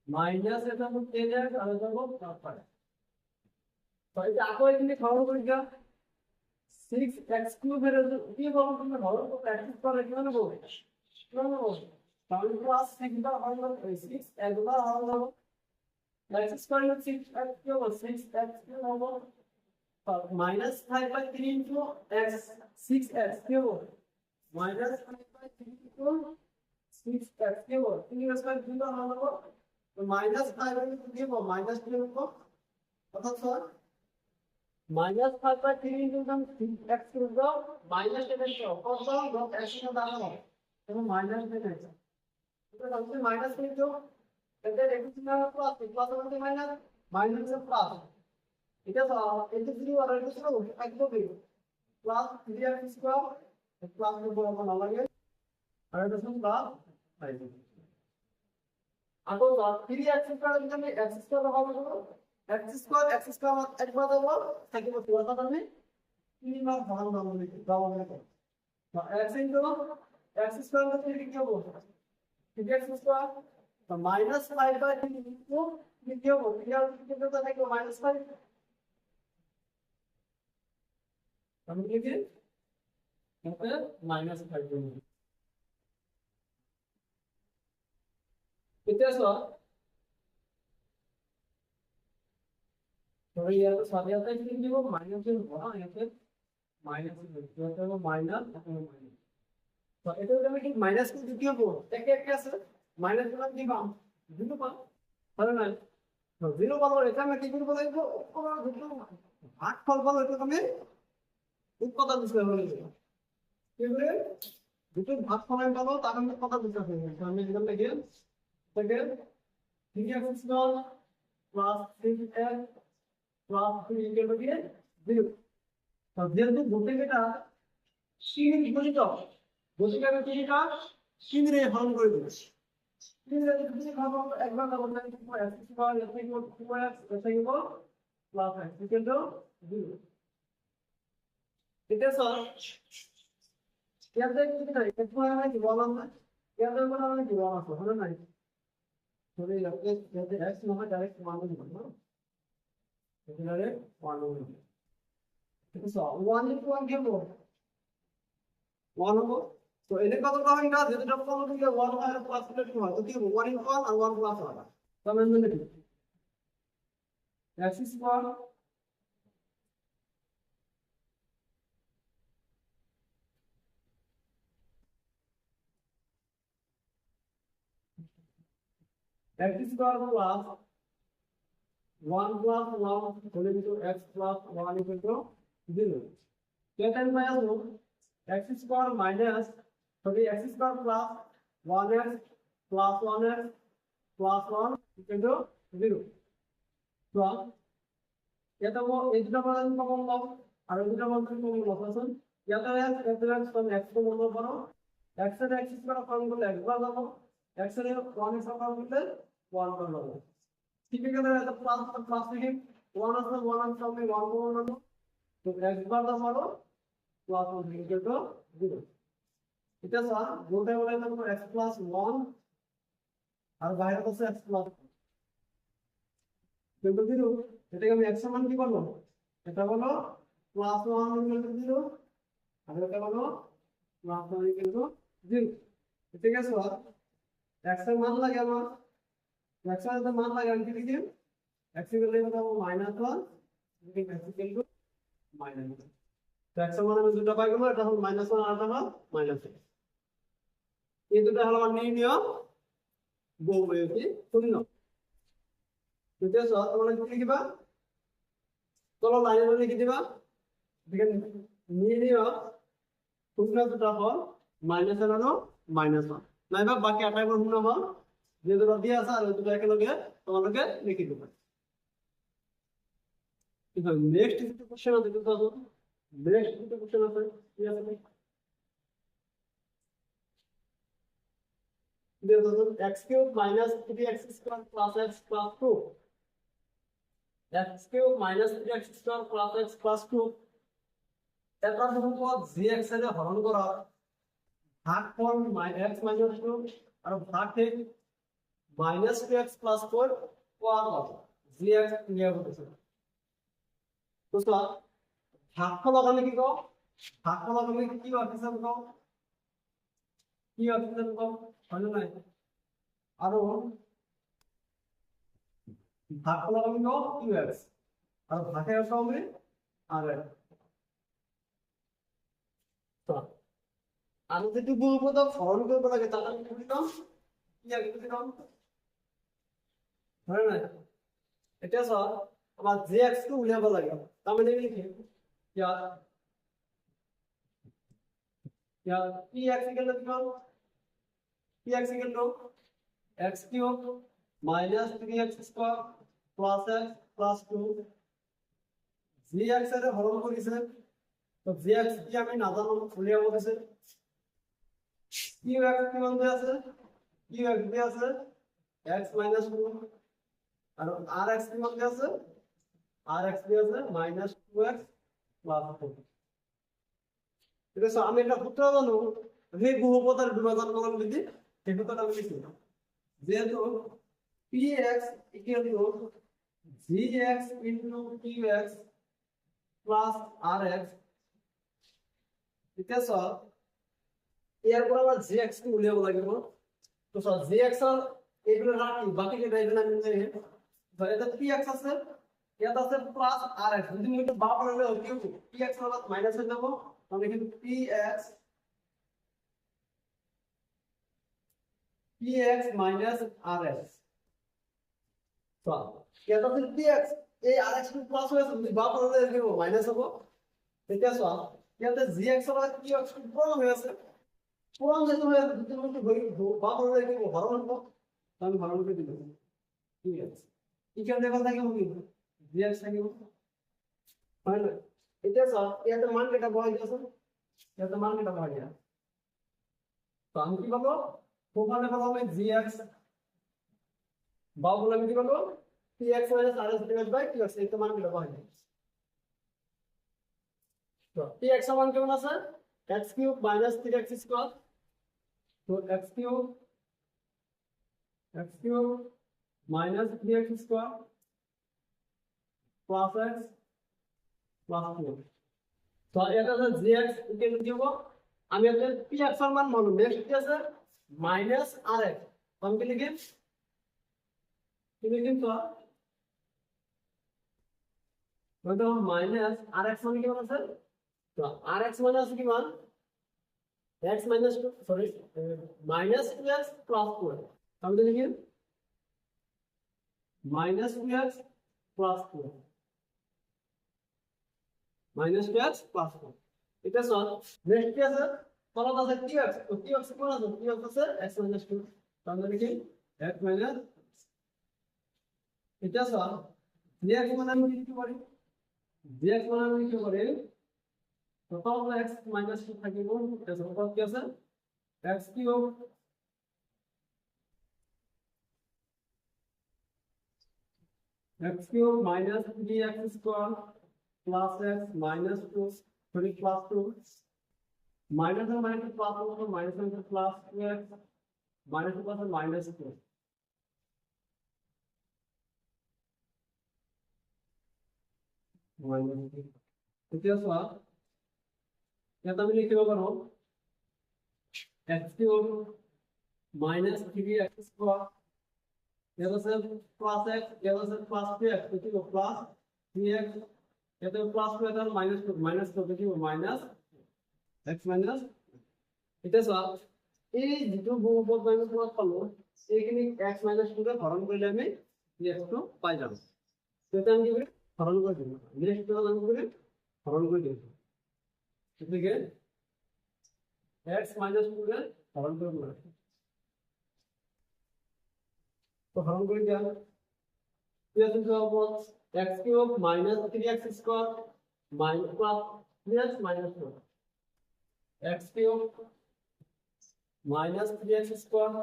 মাইনাস এটা হলো 10x আর এটা হলো 5। তো এটা আকো এখানে খবর করি যা 6x কিউব এর কি খবর তুমি খবর তো প্র্যাকটিস করে কি মানে বলবে না বলবে, তাহলে প্লাস 6 বার হলো 6 একবার হলো x স্কয়ার হলো 6x কিউব 6x কিউব হলো -5/3 into x 6x cube -5/3 into 6x cube 3x square cube হলো -5/3 -3 হলো অর্থাৎ স্যার -5/3 ইনটু x কিউব দাও -10 দাও কত দাও x এর দাম দাও এবং -10 এটা হচ্ছে মাইনাস কিন্তু এটা রেখেছি না প্লাস প্লাস হচ্ছে মাইনাস মাইনাস প্লাস এটা তো এটা যদি আর এটা ছিল একদমই প্লাস 3x স্কয়ার প্লাস এর বরাবর না লাগে আর এটা হচ্ছে প্লাস 5 এখন 3x স্কয়ার যদি আমি x স্কয়ার ব্যবহার করব x স্কয়ার একবার দেব থাকবে পুরোটা দামে 3 বার ভাগ দাম লিখে দাও না তো x ইনটু x স্কয়ার মানে কি হবে 3x স্কয়ার তো মাইনাস 5 বাই 3 ইনটু কি হবে ক্লিয়ার কিন্তু থাকবে মাইনাস 5 আমি লিখি এটা মাইনাস 5 করব कितने सौ तो ये तो साथ आता है कि वो माइनस से होगा यहाँ पे माइनस से होता है वो माइनस माइनस तो এটা অটোমেটিক মাইনাস को দ্বিতীয় গুণ একে একে আছে মাইনাস গুণ কি পাম 0 পাম তাহলে না তো 0 পাবো এটা আমি কি করব লাগব উপর দুটো ভাগফল পাবো এটা আমি উৎপাদন হিসেবে বলে দেব কি করে দুটো ভাগফল আমি পাবো তার আমি উৎপাদন হিসেবে আমি এখানে লিখি second 3x square plus 3x plus 3 equal to 0 তো যেহেতু বসিকাটা সিন বিপরীত বসিকাটা তিনটা সিন রে হরণ করে দিচ্ছি সিন রে যদি ভাগ একবার না বলতে কি x square x equal to 2x x equal plus x equal to 0 ঠিক আছে ইয়াতে কি না x মানে কি বললাম না ইয়াতে মানে কি বললাম আছে হলো না थोड़ी लगते जैसे x में डायरेक्ट मान लो ना तो डायरेक्ट मान लो ठीक है सो 1 into 1 क्या बोल 1 हो तो इन्हें का तो कहाँ इनका जैसे जब कॉल करेंगे 1 का प्लस प्लस हुआ तो क्या 1 into 1 और 1 प्लस होगा तो मैं लिख x square x square plus 1 plus 1 whole into x plus 1 equal to 0. क्या टाइम में आया x square minus sorry x square plus 1x plus 1x plus 1 equal to 0. तो या तो वो एक डबल n का मान लो और एक डबल n का मान लो तो या तो x तो x को मान लो करो x से x square फॉर्म को x बार लो x से 1x का फॉर्म को 1 कर लो ठीक है कहते हैं प्लस प्लस लिखे 1 আছে 1 আছে আমি 1 को 1 लो तो x বার দাও মারো প্লাস 1 ইকুয়াল টু 0 এটা স্যার বলতে বলে না x প্লাস 1 আর বাইরে আছে x প্লাস কিন্তু 0 এটাকে আমি x সমান কি করব এটা হলো প্লাস 1 ইকুয়াল টু 0 আর এটা হলো প্লাস 1 ইকুয়াল টু 0 ঠিক আছে স্যার x এর মান লাগে আমার x এর মান লাগে আমি কি লিখি x ইকুয়াল টু -1 লিখি x ইকুয়াল টু -1 তো x এর মান আমি দুটো পাই গেল এটা হলো -1 আর এটা হলো -1 এই দুটো হলো আমার নির্ণয় বহুপদী শূন্য ঠিক আছে তোমরা কি লিখবা চলো লাইনে লিখে দিবা দেখেন নির্ণয় শূন্য দুটো হল -1 আর -1 নাইবা বাকি আটাই গুণ শূন্য হল যে দুটো দিয়ে আছে আর ওই দুটো একলগে তোমাদেরকে লিখে দেব কিন্তু নেক্সট যেটা কোশ্চেন আছে তো নেক্সট যেটা কোশ্চেন আছে কি আছে দেখো x cube minus 3x square plus x plus 2 x cube minus 3x square plus x plus 2 এটা যখন পদ gx এর হরণ করা ভাগফল x মাইনাস 2 আর ভাগ থেকে माइनस 2x प्लस 4 और gx क्लियर होते हैं तो सर भागफल लगाने की को भागफल लगाने की बात है सब को की बात है सब को হলো না আর ভাগফল লাগানে को qx আর ভাগে আসা হবে আর তো আমি যদি বলবো তো ফর্ম করব লাগে তাহলে কি দিতাম কি আগে দিতাম হয় না এটা স্যার আমার jx কে উল্লেখ লাগে তাহলে আমি লিখি क्या px equal to px equal to x cube minus 3x square plus x plus 2 gx এর হরণ করেছে তো gx কি আমি না জানো ফুলিয়া বলেছে qx কি বলতে আছে qx কি আছে x minus 2 আর rx কি বলতে আছে rx কি আছে minus 2x plus 2 ঠিক আছে আমি এটা সূত্র জানো এই বহুপদের বিভাজন করার বিধি এই সূত্রটা আমি লিখি যেহেতু px equal to gx into qx plus rx ঠিক আছে এরপর আবার gx কে উলিয়ে বলা গেল তো স্যার gx এর এগুলো রাখি বাকি যে এগুলো আমি নেই তো এটা px আছে এটা আছে প্লাস rx যদি আমি এটা বাপ করে কি px এর মাইনাস হয়ে যাব তাহলে কিন্তু px minus rx তো এটা আছে px এই rx কে প্লাস হয়েছে যদি বাপ করে দেব মাইনাস হবে ঠিক আছে এতে gx এর qx কে প্রমাণ হয়েছে প্রমাণ যেতে হয়েছে যদি আমি বাপ করে দেব হরণ হবে আমি হরণ করে দিব ঠিক আছে ইকুয়াল লেভেল থাকে কি gx থাকে ফাইন এটা স্যার এত মান কেটা বয় দিয়েছে এত মান কেটা বয় দিয়া তো আমি কি বলবো প্রমাণে বলা হবে gx বা বলে আমি কি বলবো px rs divided by qx এত মান কেটা বয় দিয়া তো px সমান কেমন আছে x cube minus 3x square তো x cube minus 3x square plus x plus 2 তো এটা হচ্ছে gx ইকুয়াল টু দিব আমি এর px এর মান বলবো নেক্সট কি আছে minus rx আমি কি লিখি তো ওটা minus rx মানে কি আছে তো rx মানে আছে কি মান x minus 2 sorry minus 2x plus 2 আমি লিখি minus 2x plus 2 minus 2x plus 2 এটা সল নেক্সট কি আছে তলত আছে qx তো qx কোন আছে qx আছে x minus 2 তাহলে লিখি x minus এটা সল dx মানে আমি লিখতে পারি dx মানে আমি লিখতে পারি তো তলত x minus 2 থাকিব এটা সল কি আছে x cube minus 3x square plus x minus 2 sorry plus 2 minus and minus plus 1 minus and plus 2x minus plus and minus 2 minus 2 ঠিক আছে এটা আমি লিখতে পারবো x cube minus 3x square এটা আছে plus x এটা আছে plus 3x তো কি plus 3x এটা প্লাস করে তাহলে মাইনাস করতে কি মাইনাস x মাইনাস এটা স্যার এই দুটো বহুপদ মাইনাস প্লাস পাবো এইখানে x মাইনাস 2 কে হরণ করলে আমি x টো পাই যাব তো এটা আমি কি করি হরণ করে দেব নেক্সট টা আমি করি হরণ করে দেব ঠিক আছে x মাইনাস 2 কে হরণ করে দেব তো হরণ করে দেব yes into x cube minus 3x square minus plus 3x minus 2 x cube minus 3x square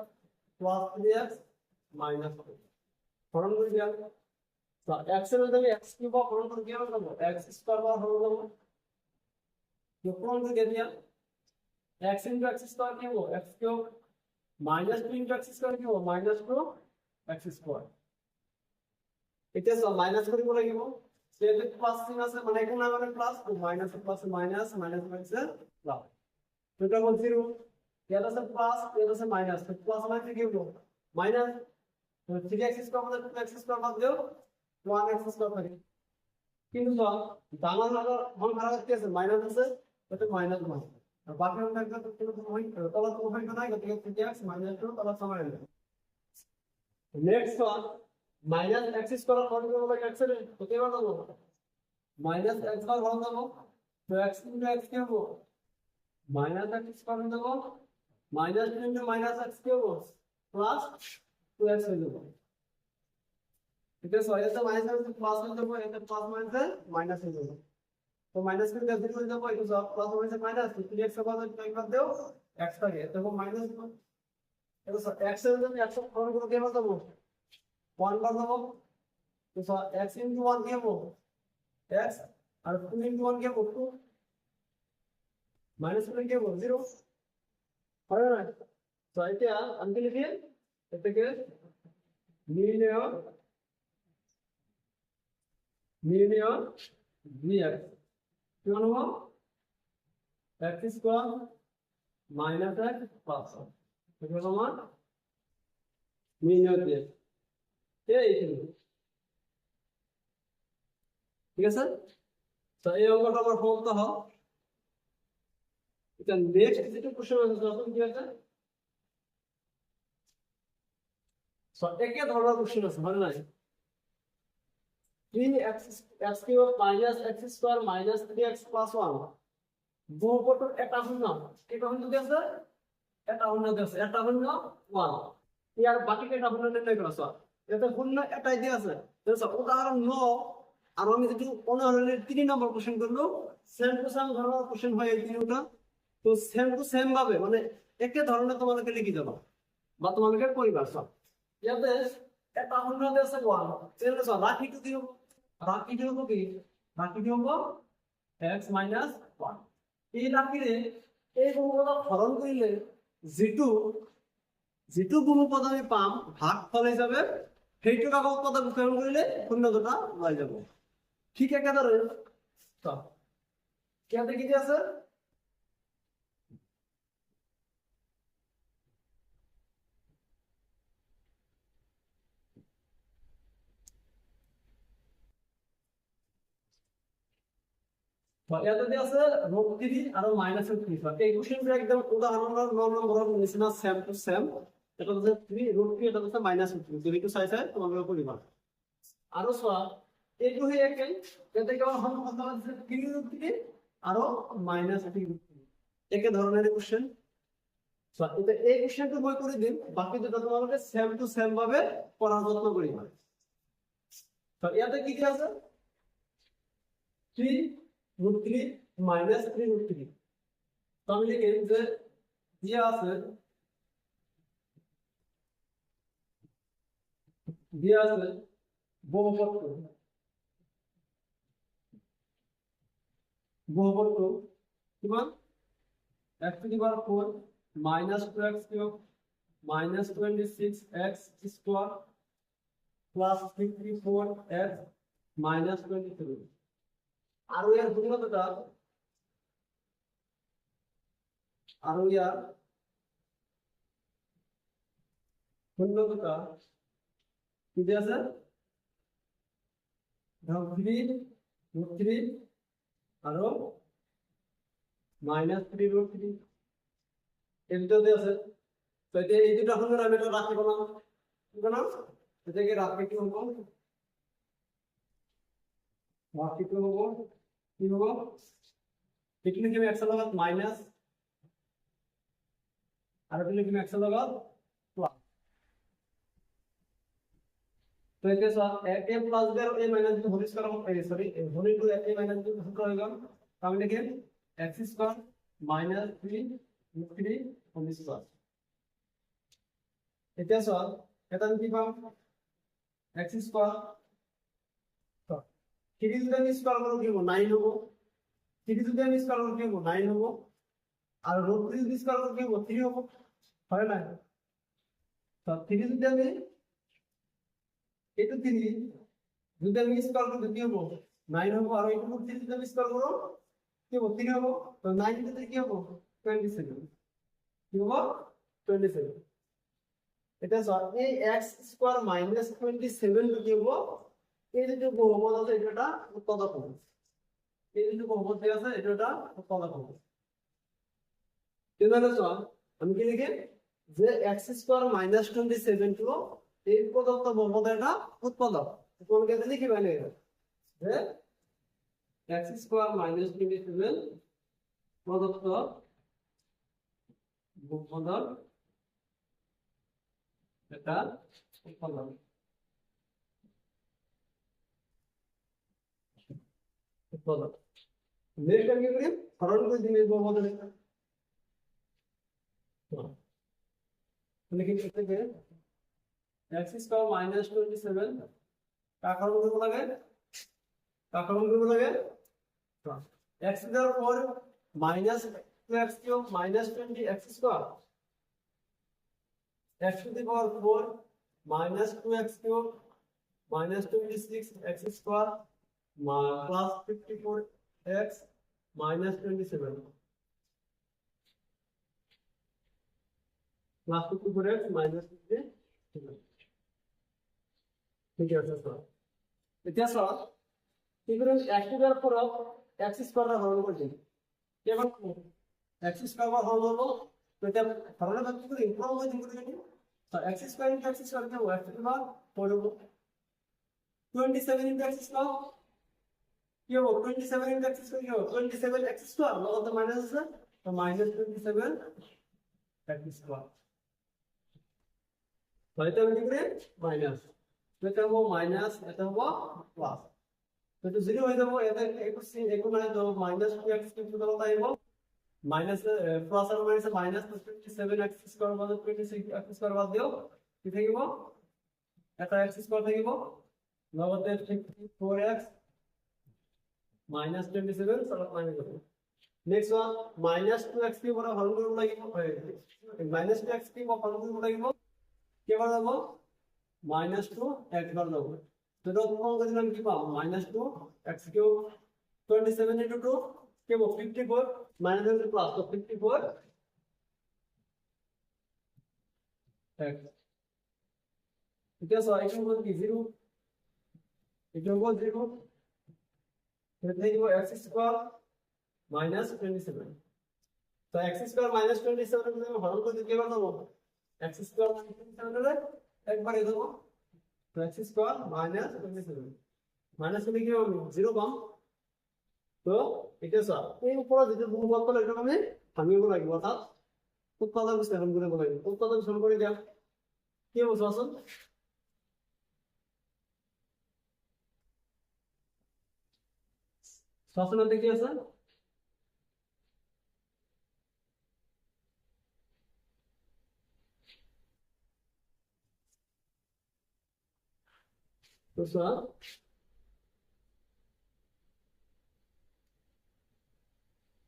plus 3x minus 2 হরণ করে দিলাম তো x এর মধ্যে x cube হরণ করে কি হবে x square হরণ করব তো হরণ করে দিলাম x into x square কি হবে x cube minus 2 into x square কি হবে minus 2 x square এটা সব মাইনাস করে বলে দিব সেটা প্লাস চিহ্ন আছে মানে এখানে মানে plus minus plus minus minus minus plus এটা বল 0 এটা আছে প্লাস এটা আছে মাইনাস তো প্লাস মানে কি হলো মাইনাস তো 3x স্কয়ার মানে 2x স্কয়ার বাদ দাও 1x স্কয়ার থাকে কিন্তু দানার আগর হল ভাগ কি আছে মাইনাস আছে এটা মাইনাস মান আর বাকি অংশ একটা তো কোনো হয় তলা তো হয় না গতিকে 3x - 2 তলা সমান হবে next one minus x square হরণ করব বাই x এর তো কি হবে মাইনাস x স্কয়ার হরণ করব তো x into x কি হবে মাইনাস x স্কয়ার হরণ করব মাইনাস into মাইনাস x কি হবে প্লাস 2x হয়ে যাবে ঠিক আছে এটা মাইনাস আছে প্লাস হয়ে যাবে এটা প্লাস মাইনাস মাইনাস হয়ে যাবে তো মাইনাস করে ক্যান্সেল করে যাবো এটা সব প্লাস মাইনাস মাইনাস 3x এর বদলে টাইম বাদ দাও x থাকে তখন মাইনাস এটা সব x এর জন্য 100 ফর্ম করে দেব দেবো 1 বাদ দেবো তো সব x * 1 দেব x আর 2 * 1 দেব 2 মাইনাস করে দেব 0 হয় না তো এটা আমি লিখি এটাকে নির্ণয় dx কি হলো x square minus x plus এটা হলো আমার নির্ণয় dx ঠিক আছে তো এই অঙ্কটা আমার ফলতে হয় এটা নেক্সট যেটা কোশ্চেন আছে তখন কি আছে সো একে ধরনের কোশ্চেন আছে মানে নাই 3x cube minus x square minus 3x plus 1 বহুপদর এটা শূন্য এটা শূন্য দিয়েছে এটা শূন্য দিয়েছে এটা শূন্য 1 ইয়ার বাকিটা এটা শূন্য নির্ণয় করা স্যার এটা শূন্য এটাই দিয়েছে দেখো উদাহরণ 9 আর আমি যদি উদাহরণের 3 নম্বর কোশ্চেন করব সেম টু সেম ধরনের কোশ্চেন হয় এই তিনটা তো সেম টু সেম ভাবে মানে একই ধরনের তোমাদেরকে লিখে দেব বা তোমাদেরকে পরিবার সব ইয়াতে এটা শূন্য দিয়েছে 1 তাহলে স্যার রাখি তো দিও রাখি দিব কি রাখি দিব x - 1 এই রাখিলে এই বহুপদ হরণ করিলে যেটু বহুপদ আমি পাম ভাগফল হিসাবে সেইটুক আকৌ পদ বিকরণ করিলে শূন্যটা ওলাই যাব ঠিক একেদৰে তো ইয়াতে কি আছে ইয়াতে আছে √3 আর -3 এই কোশ্চেনটা একদম উদাহরণের 9 নম্বর নিচিনা সেম টু সেম এটা হচ্ছে 3 √3 এটা হচ্ছে -3 যদি একটু চাই তোমাদের পরিবা আর সোয়া এইটো হে একে এতে কেবল হল কথা আছে 3 √3 আর -3 একে ধরনের কোশ্চেন সো এটা এই কোশ্চেনটা বই করে দিন বাকি যেটা তোমাদের সেম টু সেম ভাবে পড়ার যত্ন করিবা তো ইয়াতে কি আছে 3 √3 -3 √3 তো আমি লিখি যে দিয়া আছে বহুপদ কিমান x to the power 4 -2x cube -26x square plus 54x -23 আর এর গুণিতকটা আর ইয়ার গুণিতকটা কি আছে √3 আর -3 √3 এই দুটো আছে তো এই দুটো হলো আমি এটা রাখব না ঠিক না এটাকে রাখবে কি হবে বাকি তো হবে কি হবে এখানে কি x লগাত মাইনাস আর এখানে কি x লগাত প্লাস তো এটা সব a প্লাস b আর a minus b whole square হবে sorry whole into a minus b সূত্র হয়ে গেল তাহলে দেখেন x স্কয়ার -3 √3 হোল স্কয়ার এটা সব এটা আমি কি পাবো x স্কয়ার তো 3 যদি আমি স্কয়ার করব কি হবে 9 হবে 3 যদি আমি স্কয়ার করব কি হবে 9 হবে আর √3 যদি স্কয়ার করব কি হবে 3 হবে হয় না তো 3 যদি আমি এটা 3 যদি আমি স্কয়ার করব কি হবে 9 হবে আর এটা 3 যদি আমি স্কয়ার করব কি হবে 3 হবে তো 9 যদি কি হবে 27 কি হবে 27 এটা এই x স্কয়ার -27 কি হবে এই যে বহুপদ আছে এটা উৎপাদক হবে এই যে বহুপদ আছে এটা উৎপাদক হবে তাহলে আমি কি লিখি যে x স্কয়ার -27 তো এই প্রদত্ত বহুপদের এটা উৎপাদক তোমাকে এটা লিখি মানে যে x স্কয়ার -27 প্রদত্ত বহুপদের এটা উৎপাদন উৎপাদন নেক্সট আমি কি করি সরল করে দিই বহুপদের তাহলে কি করতে হবে x স্কয়ার মাইনাস 27 কাকা করব লাগে কাকা করব লাগে x দেওয়ার পর minus 2x cube minus 20x square x to the power 4 minus 2x cube minus 26x square plus 54x minus 27 plus 54x minus 27 ঠিক আছে স্যার এটা স্যার কি করে x to the power of x square হরণ করছি কেমন x square হরণ করব তো এটা হরণের ক্ষেত্রে কি ইমপ্রুভ হয় দিন করে so x square into x square क्या हुआ x to the power 4 होगा 27 into x square क्या होगा 27 into x square क्या होगा 27 x square मतलब तो माइनस है तो minus 27 x square तो এটা আমি লিখে মাইনাস এটা হবে মাইনাস এটা হবে প্লাস তো এটা 0 হয়ে যাবে এটা একটু মানে তো minus 2x কিন্তু কত আইবো माइनस प्लस और माइनस माइनस 27x স্কয়ার বাদ 26x স্কয়ার বাদ দিও কি থাকিব এটা x স্কয়ার থাকিব লগতে 4x minus 27 সরল মাইনাস করব নেক্সট ওয়ান minus 2x কি বড় হরণ করব লাগিব minus 2x কি বড় হরণ করব লাগিব কি বার দেব minus 2x বার দেব তো তো কোন দিলাম কি পাবো minus 2x কিউব 27 into 2 के वो 54 माइनस प्लस तो 54 x इतना सॉरी इक्वल टू 0 इक्वल 0 फिर देखिए वो x स्क्वायर माइनस 27 तो x स्क्वायर माइनस 27 में हरण को कितने बार दो x स्क्वायर माइनस 27 रे एक बार दो तो x स्क्वायर माइनस 27 माइनस में क्या 0 कम তো এটা স্যার এই উপরে যেটা বহুপদ করলে এটা আমি ভাঙিব লাগিব অর্থাৎ উৎপাদক বিশ্লেষণ কৰিব লাগিব উৎপাদক বিশ্লেষণ কৰি দিয়া কি হ'ব চোৱাচোন চোৱাচোন কি আছে তো স্যার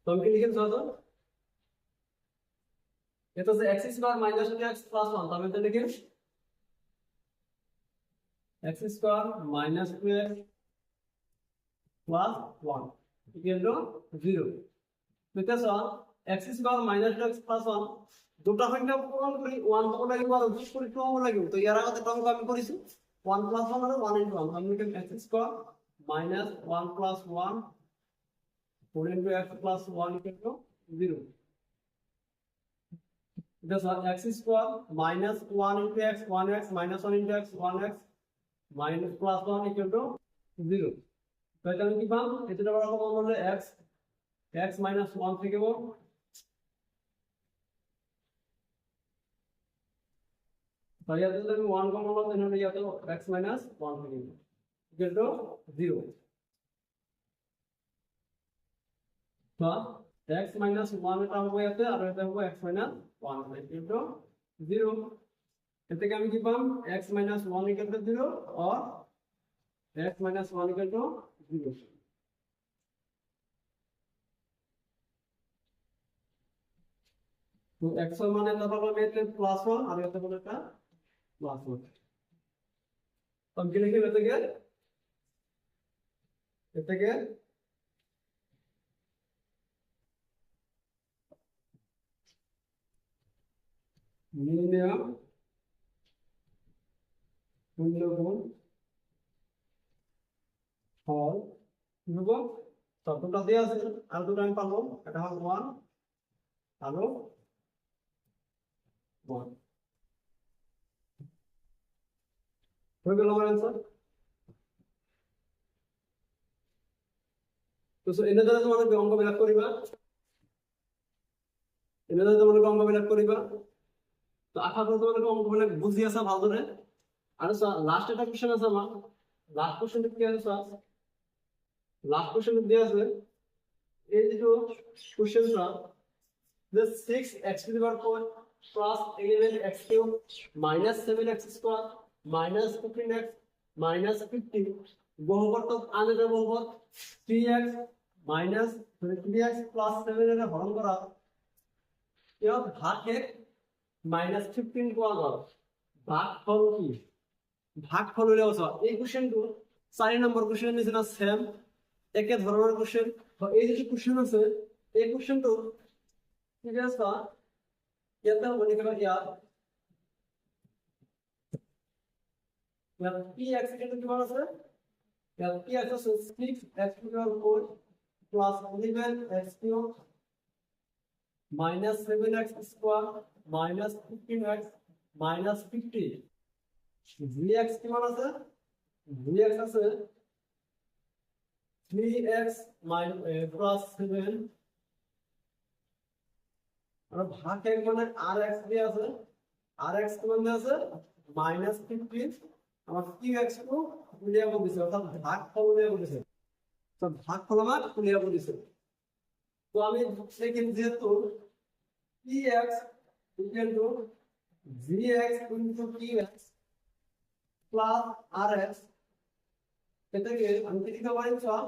तो हम क्या लिखें तो ये तो x square minus 2x plus 1 तो हम इधर लिखें x square minus 2x plus 1 equal to 0 तो क्या sir x square minus 2x plus 1 দুটা সংখ্যা পূরণ করি 1 তো লাগিব আর 2 করে কম লাগিব তো ইয়ার আগে তো আমি করেছি 1 প্লাস 1 আর 1 into 1 আমি লিখেন x square minus 1 plus 1 4 into x plus 1 equal to 0. This is x square minus 1 into x 1x minus 1 into x 1x minus plus 1 equal to 0. तो এটা কি পাম এটা বড় কমন হলে x minus 1 থেকে বড় তো ইয়াতে যদি 1 কমন হলো তাহলে ইয়াতে x minus 1 থেকে equal to 0. तो x minus 1 এটা হবে এতে আর এটা হবে x minus 1 into 0 এতে কি আমি কি পাম x minus 1 equal to 0 और x minus 1 equal to 0 तो x মানে কত হবে এতে +1 আর এতে হবে এটা +1 তো আমি কি লিখি এতে কি মিনিমাম মূল্যগুণ ফল নেব ততটা দেয়া আছে আর দুটো আমি পাবো এটা হবে 1 আর 1 হয়ে গেল আমার आंसर তো এনে দ্বারা তোমাদের অঙ্ক বের করিবা এনে দ্বারা তোমাদের অঙ্ক বের করিবা তো আশা করি তোমাদের অঙ্ক বের বুঝি আছে ভালো করে আর লাস্ট একটা কোশ্চেন আছে আমার, লাস্ট কোশ্চেন কি আছে স্যার, লাস্ট কোশ্চেন দেওয়া আছে এই যে question sir, the 6x to the power 4 plus 11x cube minus 7x square minus 15x minus 50 বহুপদ তো আলাদা বহুপদ 3x minus 3x plus 7 এর হরণ করা এর ভাগে minus 15 কোয়া গেল, ভাগফল কি, ভাগফল হলে স্যার এই কোশ্চেনটো 4 নম্বর কোশ্চেন নিচিনা সেম একে ধরনের কোশ্চেন, তো এই যে কোশ্চেন আছে এই কোশ্চেনটো ঠিক আছে স্যার, ইয়াতে মনে করা ইয়াত px কিন্তু কিমান আছে, ইয়াত px আছে 6x to the power 4 plus 11x cube minus 7x square minus 15x minus 50 vx কিমান আছে, vx আছে 3x plus 7 আর ভাগ এক মানে rx দিয়ে আছে, rx কিমান দিয়ে আছে minus 15 আমার qx কো ক্লিয়ার করে দিছে, অর্থাৎ ভাগ ফল দিয়ে বলেছে, তো ভাগ ফল আমার ক্লিয়ার করে দিছে। তো আমি দেখেন যেহেতু px equal to vx into qx plus rx এটাকে আমি কি দিতে পারি সব,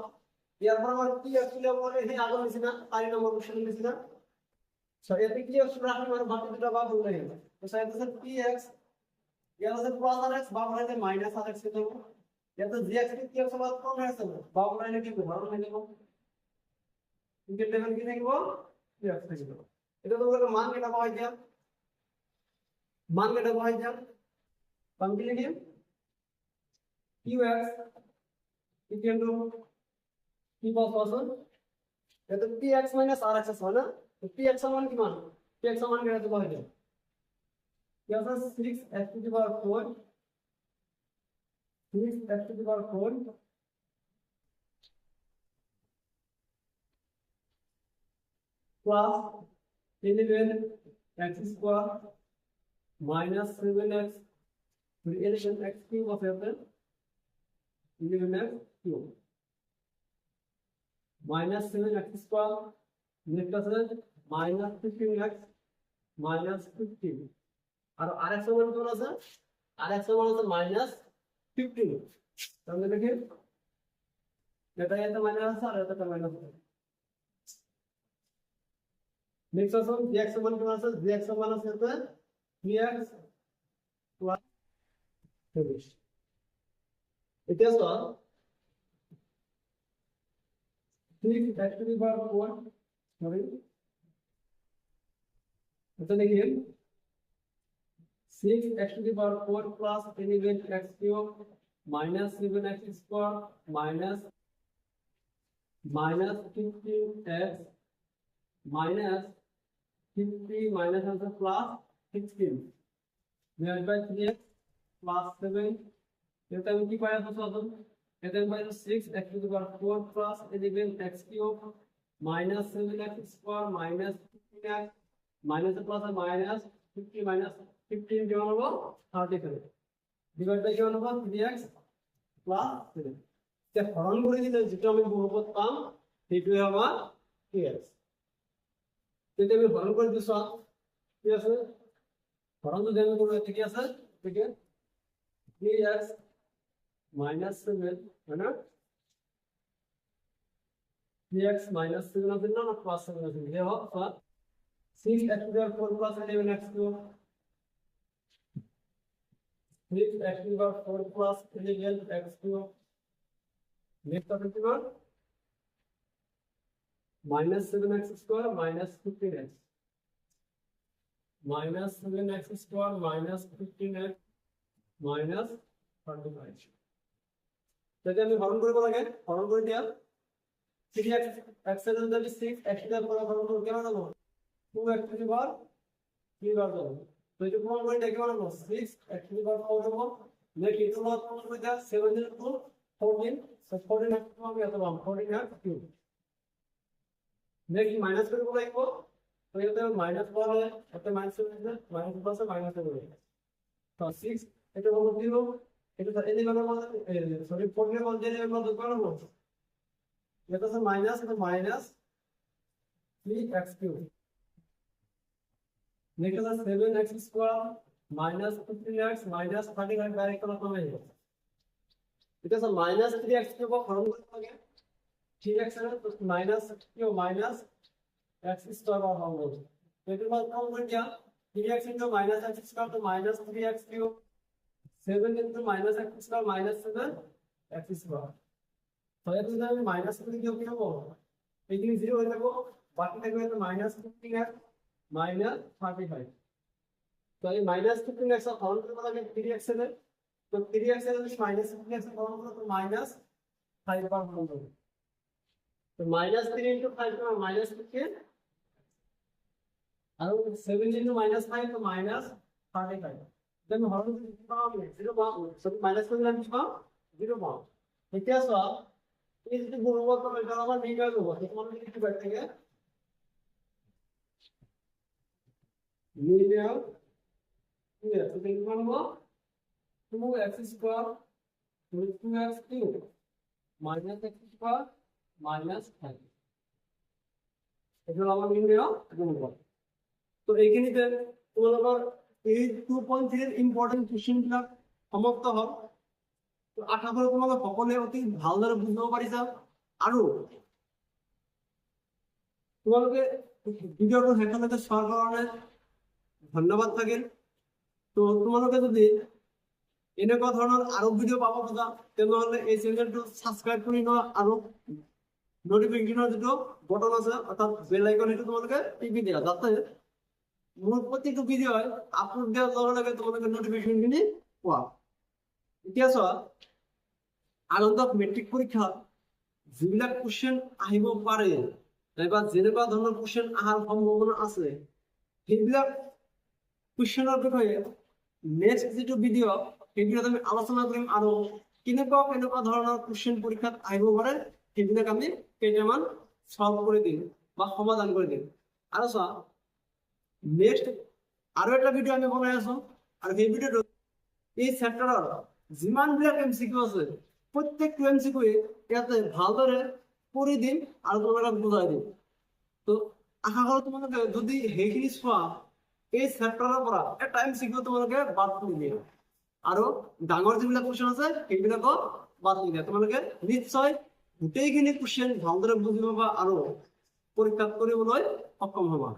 এরপর আমার px ক্লিয়ার করে এই আগে নিছি না 4 নম্বর কোশ্চেন নিছি না, সো এতে কি অপশন রাখি মানে বাকি দুটো বাদ হয়ে গেল, তো সাইড আছে px এর আছে প্লাস rx বাম লাইনে মাইনাস rx কে দেব, এতে gx কি অপশন বাদ কম হয়েছে না বাম লাইনে কি ধরন হয়ে গেল, ইনকে লেভেল কি দেখব px থেকে দেব, এটা তো বলে মান কেটে পাওয়া যায়, মান কেটে পাওয়া যায় हम কি লিখি qx equal to কি পাস আছে এটা px rx আছে না, তো px সমান কি মান, px সমান কেটে পাওয়া যায় क्या था 6x to the power 4 6x to the power 4 plus 11x square minus 7x 11x cube of 11x cube minus 7x square next আছে minus 15x minus 15 আর rx সমান কত আছে, rx সমান আছে -15, তাহলে দেখেন এটা এটা মাইনাস আছে আর এটা মাইনাস আছে, নেক্সট আছে gx সমান কত আছে, gx সমান আছে 3x plus 23 এটা সমান 6x to the power 4 sorry এটা দেখেন 6x to the power 4 plus 11x cube minus 7x square minus 15x minus 50 minus also plus 16 divided by 3x plus 7 এটা আমি কি পাই আছে সদন এটা আমি পাই 6x to the power 4 plus 11x cube minus 7x square minus 15x minus plus minus 50 minus 15 কিমান হবে 37 ডিভাইড বাই কিমান হবে 3x প্লাস 7 তে হরণ করে দিলে যেটা আমি বহুপদ পাম সেটাই আমার px, যদি আমি হরণ করে দিই সব কি আছে হরণ যদি আমি করে ঠিক আছে ঠিক আছে 3x minus 7 है ना 3x minus 7 আছে না প্লাস 7 আছে ये हो 6x to the power 4 plus 11x cube 6x to the power 4 plus 11x cube next topic কি মান -7x square minus 15x minus 7x square minus 15x minus 35 যদি আমি হরণ করে লাগে হরণ করে দিয়া 3x x এর যদি 6x এর পর হরণ করে কেমন হবে 2x to the power 3 বার হবে, তো এটা প্রমাণ করে দেখি মানে 6x to the power 4 হবে নেক্সট এটা প্রমাণ করে দেয়া 7 এর টু 14 সো 14 এর টু হবে এত পাবো 14 এর কিউব, নেক্সট মাইনাস করে লাগবো, তো এটা মাইনাস বলে এটা মাইনাস হবে মাইনাস প্লাস মাইনাস হবে, তো 6 এটা হলো 0 এটা এলিমেন্টের মধ্যে সরি পড়লে মধ্যে এলিমেন্টের মধ্যে কোন হবে এটা হচ্ছে মাইনাস এটা মাইনাস 3x কিউব নেক্সট আছে 7x square minus 15x minus 35 direct কোন কমে যাবে এটা হচ্ছে মাইনাস 3x কিউব হরণ করতে হবে 3x এর minus cube minus x square হরণ করতে এটার মান কম করে দিয়া 3x into minus x square to minus 3x cube 7 into minus x square minus 7 x square তো এটা যদি আমি মাইনাস করে দিও কি হবে এইদিকে 0 হয়ে যাবে বাকি থাকবে মাইনাস 15x মাইনাস 35 তো এই মাইনাস 15x এর হরণ করতে লাগে 3x এর তো 3x এর যদি মাইনাস 15x এর হরণ করতে তো মাইনাস 5 বার হরণ করবে তো মাইনাস 3 into 5 তো মাইনাস 15 আর 7 into minus 5 তো minus 35 then হরণ করতে কি পাবো 0 পাবো সব মাইনাস করে দিলাম কি পাবো 0 পাবো ঠিক আছে এই যে গুণগত এটা আমরা নির্ণয় করব তোমার কি বাইরে থেকে নির্ণয় কি আছে তো কি পাবো 2x square 2x cube minus x square minus 5 এটা আমরা নির্ণয় করব তো এইখানে তোমাদের এই 2.3 এর ইম্পর্টেন্ট কোশ্চেনগুলো সমাপ্ত হল তো আশা করি তোমাদের সকলে অতি ভালদৰে বুঝতে পাৰিছা আৰু তোমালোকে ভিডিওটো শেষলৈকে চোৱাৰ কাৰণে ধন্যবাদ থাকিল তো তোমালোকে যদি এনেকুৱা ধৰণৰ আৰু ভিডিও পাব খোজা তেনেহলে এই চেনেলটো সাবস্ক্ৰাইব কৰি লোৱা আৰু নোটিফিকেশনৰ যিটো বটন আছে অৰ্থাৎ বেল আইকন সেইটো তোমালোকে টিপি দিয়া যাতে মোৰ প্ৰতিটো ভিডিও আপলোড দিয়াৰ লগে লগে তোমালোকে নোটিফিকেশন খিনি পোৱা এতিয়া চোৱা আগন্তুক মেট্ৰিক পৰীক্ষা যিবিলাক কোশ্চেন আহিব পাৰে নাইবা যেনেকুৱা ধৰণৰ কোশ্চেন অহাৰ সম্ভাৱনা আছে সেইবিলাক কোশ্চেনৰ বিষয়ে নেক্সট যিটো ভিডিও সেই ভিডিওত আমি আলোচনা কৰিম আৰু কেনেকুৱা ধৰণৰ কোশ্চেন পৰীক্ষাত আহিব পাৰে সেইবিলাক আমি কেইটামান সলভ কৰি দিম বা সমাধান কৰি দিম আৰু চোৱা নেক্সট আৰু এটা ভিডিও আমি বনাই আছো আৰু সেই ভিডিওটো এই চেপ্টাৰৰ যিমানবিলাক এমসিকিউ আছে প্ৰত্যেকটো এমসিকিউ ইয়াতে ভালদৰে কৰি দিম আৰু তোমালোকক বুজাই দিম তো আশা কৰো তোমালোকে যদি সেইখিনি চোৱা এই চেপ্টাৰৰ পৰা এটা এমসিকিউ তোমালোকে বাদ কৰি দিয়া আৰু ডাঙৰ যিবিলাক কোশ্চেন আছে সেইবিলাকো বাদ কৰি দিয়া তোমালোকে নিশ্চয় গোটেইখিনি কোশ্চেন ভালদৰে বুজি পাবা আৰু পৰীক্ষা কৰিবলৈ সক্ষম হ'বা